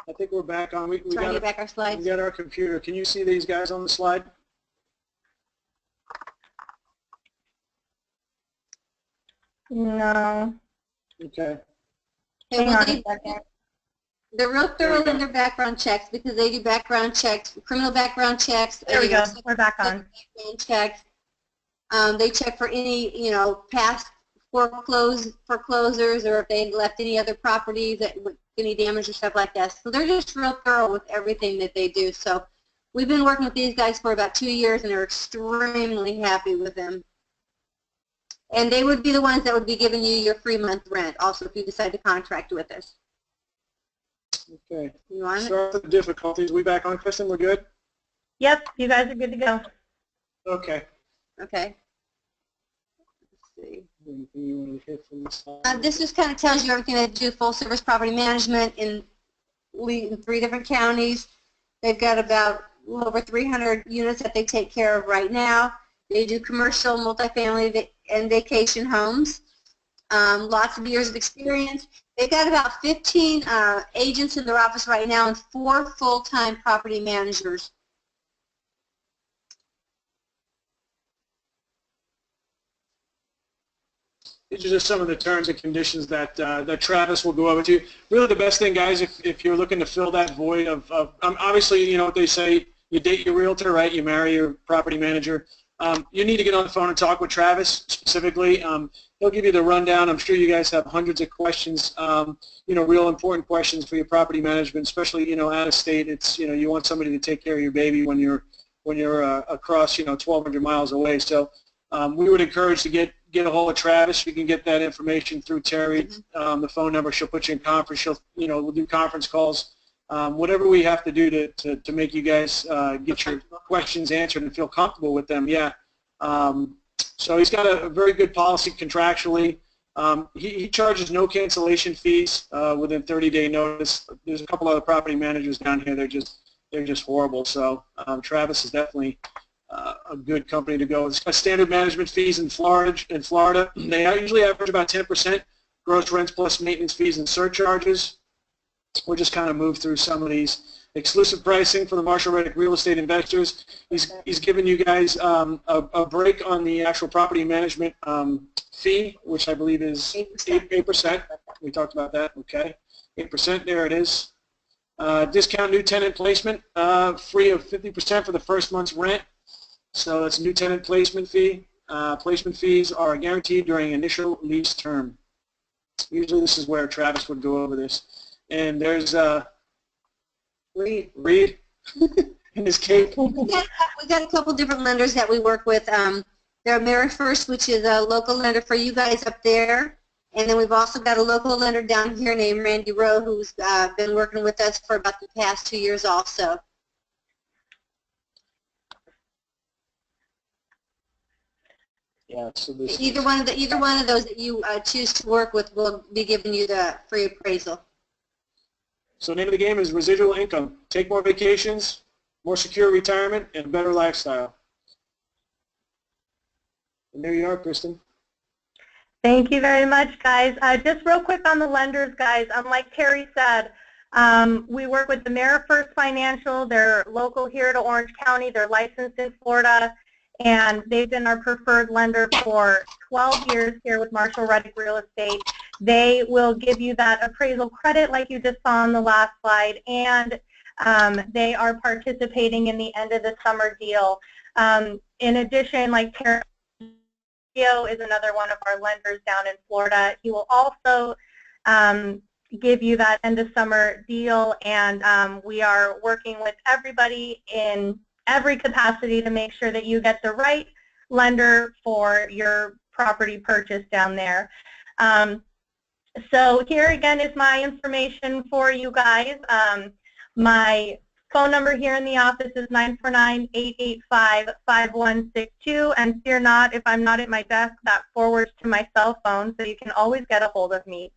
I think we're back on. We Trying to get back our slides. We got our computer. Can you see these guys on the slide? no. Okay. Okay, Hang well, on a second. they're real thorough in their background checks because they do background checks, criminal background checks. There we go. We're back on. Background checks. They check for any, past foreclosures or if they left any other properties that with any damage or stuff like that. So they're just real thorough with everything that they do. So we've been working with these guys for about 2 years, and they're extremely happy with them. And they would be the ones that would be giving you your free month rent also if you decide to contract with us. Okay. You want it? Sorry for the difficulties. We back on, Kristen? We're good? Yep, you guys are good to go. Okay. Okay. Let's see. Anything you want to hit from the slide? This just kind of tells you everything they do, full service property management in 3 different counties. They've got about over 300 units that they take care of right now. They do commercial, multifamily, and vacation homes. Lots of years of experience. They've got about 15 agents in their office right now and 4 full-time property managers. These are just some of the terms and conditions that that Travis will go over to you. Really, the best thing, guys, if you're looking to fill that void of obviously, you know what they say, you date your realtor, right? You marry your property manager. you need to get on the phone and talk with Travis specifically. He'll give you the rundown. I'm sure you guys have hundreds of questions, real important questions for your property management, especially, out of state. It's, you want somebody to take care of your baby when you're across, 1,200 miles away. So we would encourage to get a hold of Travis. You can get that information through Terry, the phone number. She'll put you in conference. We'll do conference calls. Whatever we have to do to make you guys get your questions answered and feel comfortable with them, yeah. So he's got a very good policy contractually. He charges no cancellation fees within 30-day notice. There's a couple other property managers down here. They're just horrible. So Travis is definitely a good company to go with. It's got standard management fees in Florida. They usually average about 10% gross rents plus maintenance fees and surcharges. We'll just kind of move through some of these. Exclusive pricing for the Marshall Reddick real estate investors. He's given you guys a break on the actual property management fee, which I believe is 8%. We talked about that. Okay, 8%. There it is. Discount new tenant placement, free of 50% for the first month's rent. So that's a new tenant placement fee. Placement fees are guaranteed during initial lease term. Usually this is where Travis would go over this. And there's Reed in his cape. We got a couple different lenders that we work with. They're AmeriFirst, which is a local lender for you guys up there. And then we've also got a local lender down here named Randy Rowe, who's been working with us for about the past 2 years also. Yeah, so this either one of those that you choose to work with will be giving you the free appraisal. So the name of the game is residual income. Take more vacations, more secure retirement, and a better lifestyle. And there you are, Kristen. Thank you very much, guys. Just real quick on the lenders, guys. Like Terry said, we work with the AmeriFirst Financial. They're local here to Orange County. They're licensed in Florida, and they've been our preferred lender for 12 years here with Marshall Reddick Real Estate. They will give you that appraisal credit like you just saw on the last slide, and they are participating in the end of the summer deal. In addition, like Terry is another one of our lenders down in Florida. He will also give you that end of summer deal, and we are working with everybody in every capacity to make sure that you get the right lender for your property purchase down there. So here again is my information for you guys. My phone number here in the office is 949-885-5162, and fear not, if I'm not at my desk, that forwards to my cell phone, so you can always get a hold of me.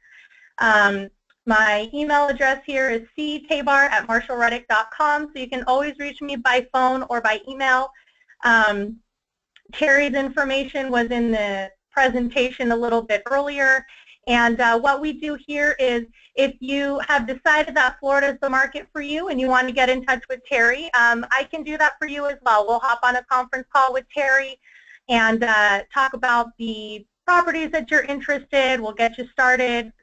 My email address here is ctabar@marshallreddick.com, so you can always reach me by phone or by email. Terry's information was in the presentation a little bit earlier. And what we do here is, if you have decided that Florida is the market for you and you want to get in touch with Terry, I can do that for you as well. We'll hop on a conference call with Terry and talk about the properties that you're interested. We'll get you started,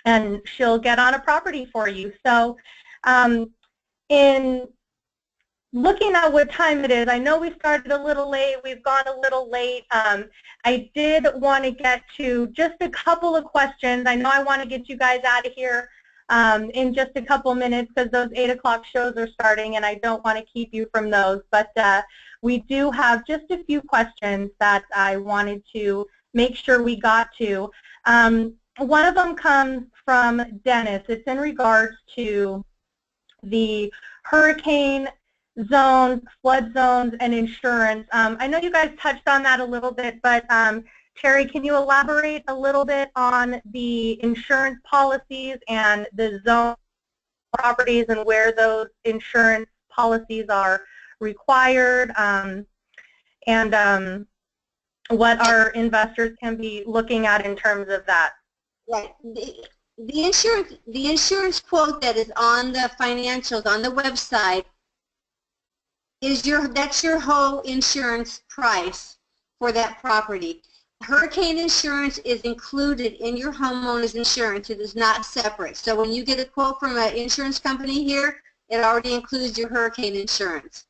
and she'll get on a property for you. So in looking at what time it is, I know we started a little late, we've gone a little late. I did want to get to just a couple of questions. I know I want to get you guys out of here in just a couple minutes because those 8 o'clock shows are starting and I don't want to keep you from those. But we do have just a few questions that I wanted to make sure we got to. One of them comes from Dennis. It's in regards to the hurricane zones, flood zones, and insurance. I know you guys touched on that a little bit, but Terry, can you elaborate a little bit on the insurance policies and the zone properties and where those insurance policies are required, and what our investors can be looking at in terms of that? Right. The insurance quote that is on the financials on the website is that's your whole insurance price for that property. Hurricane insurance is included in your homeowner's insurance. It is not separate. So when you get a quote from an insurance company here, it already includes your hurricane insurance.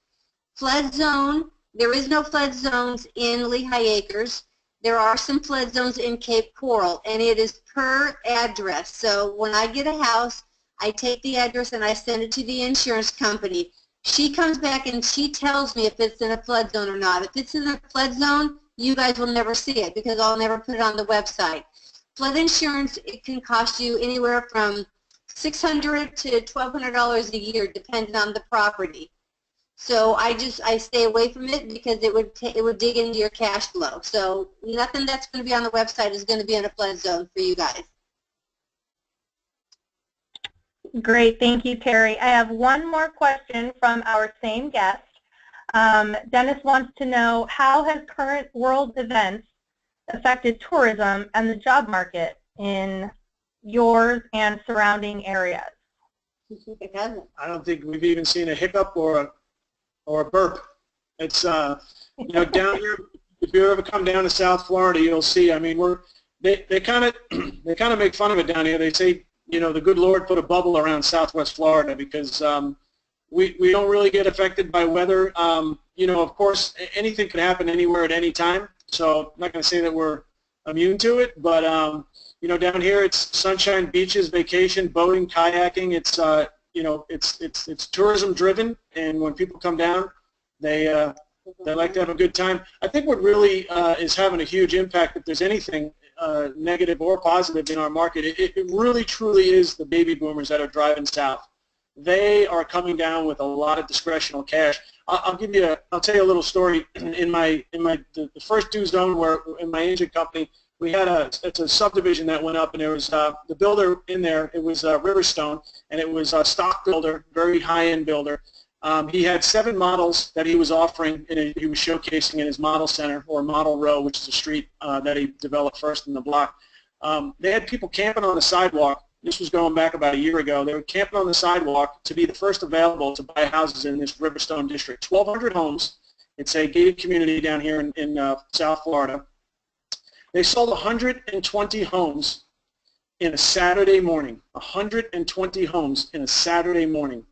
Flood zone There is no flood zones in Lehigh Acres. There are some flood zones in Cape Coral, and it is per address. So when I get a house, I take the address and I send it to the insurance company. She comes back and she tells me if it's in a flood zone or not. If it's in a flood zone, you guys will never see it because I'll never put it on the website. Flood insurance, it can cost you anywhere from $600 to $1,200 a year, depending on the property. So I stay away from it because it would dig into your cash flow. So nothing that's going to be on the website is going to be in a flood zone for you guys. Great, thank you, Terry. I have one more question from our same guest. Dennis wants to know, how has current world events affected tourism and the job market in yours and surrounding areas? I don't think we've even seen a hiccup or a burp. It's you know, down here, if you ever come down to South Florida, you'll see. I mean, they kind of make fun of it down here. They say, you know, the good Lord put a bubble around Southwest Florida because we don't really get affected by weather. You know, of course, anything can happen anywhere at any time. So I'm not going to say that we're immune to it, but you know, down here it's sunshine, beaches, vacation, boating, kayaking. It's you know, it's tourism driven, and when people come down, they like to have a good time. I think what really is having a huge impact, if there's anything negative or positive in our market, it really truly is the baby boomers that are driving south. They are coming down with a lot of discretional cash. I'll tell you a little story. In the first due zone where in my engine company, we had it's a subdivision that went up, and there was the builder in there. It was Riverstone, and it was a stock builder, very high-end builder. He had 7 models that he was offering, and he was showcasing in his model center, or model row, which is a street that he developed first in the block. They had people camping on the sidewalk. This was going back about a year ago. They were camping on the sidewalk to be the first available to buy houses in this Riverstone district. 1,200 homes. It's a gated community down here in South Florida. They sold 120 homes in a Saturday morning. 120 homes in a Saturday morning.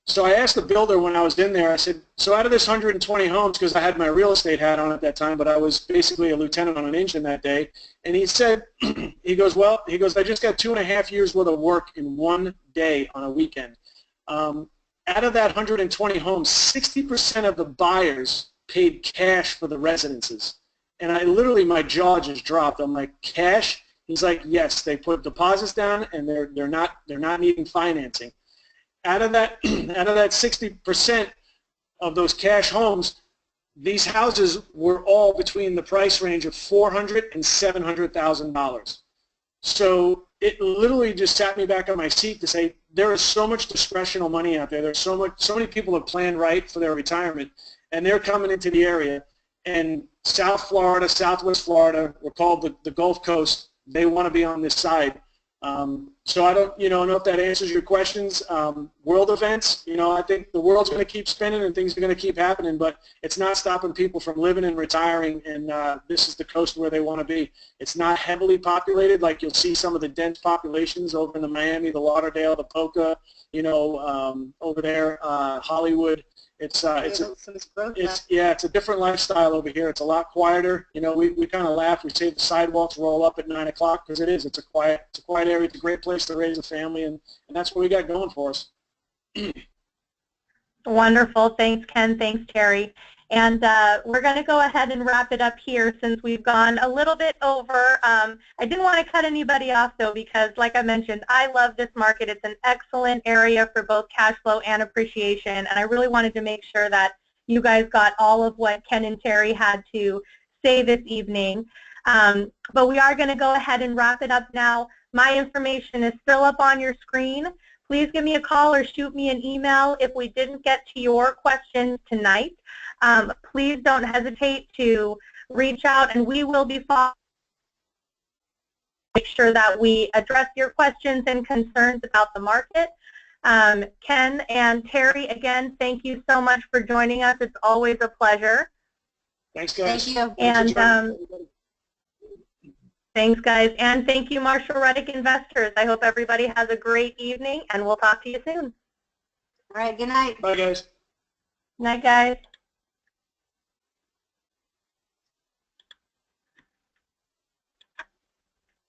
So I asked the builder when I was in there, I said, so out of this 120 homes, because I had my real estate hat on at that time, but I was basically a lieutenant on an engine that day, and he said, he goes, I just got 2.5 years worth of work in one day on a weekend. Out of that 120 homes, 60% of the buyers paid cash for the residences. And I literally, my jaw just dropped. I'm like, cash? He's like, yes, they put deposits down, and they're not needing financing. Out of that 60% of those cash homes, these houses were all between the price range of $400,000 and $700,000. So it literally just sat me back on my seat to say there is so much discretional money out there. There's so many people have planned right for their retirement, and they're coming into the area. And South Florida, Southwest Florida, we're called the Gulf Coast. They want to be on this side. So I don't know if that answers your questions. World events, I think the world's going to keep spinning and things are going to keep happening, but it's not stopping people from living and retiring, and this is the coast where they want to be. It's not heavily populated like you'll see some of the dense populations over in the Miami, the Lauderdale, the Boca, over there, Hollywood. It's a different lifestyle over here. It's a lot quieter. We kind of laugh. We say the sidewalks roll up at 9 o'clock because it is. It's a quiet area. It's a great place to raise a family, and that's what we got going for us. Wonderful. Thanks, Ken. Thanks, Terry. And we're going to go ahead and wrap it up here since we've gone a little bit over. I didn't want to cut anybody off, though, because, like I mentioned, I love this market. It's an excellent area for both cash flow and appreciation, and I really wanted to make sure that you guys got all of what Ken and Terry had to say this evening. But we are going to go ahead and wrap it up now. My information is still up on your screen. Please give me a call or shoot me an email if we didn't get to your questions tonight. Please don't hesitate to reach out, and we will be following. Make sure that we address your questions and concerns about the market. Ken and Terry, again, thank you so much for joining us. It's always a pleasure. Thanks, guys. Thank you. And thanks, guys. And thank you, Marshall Reddick Investors. I hope everybody has a great evening, and we'll talk to you soon. All right, good night. Bye, guys. Night, guys.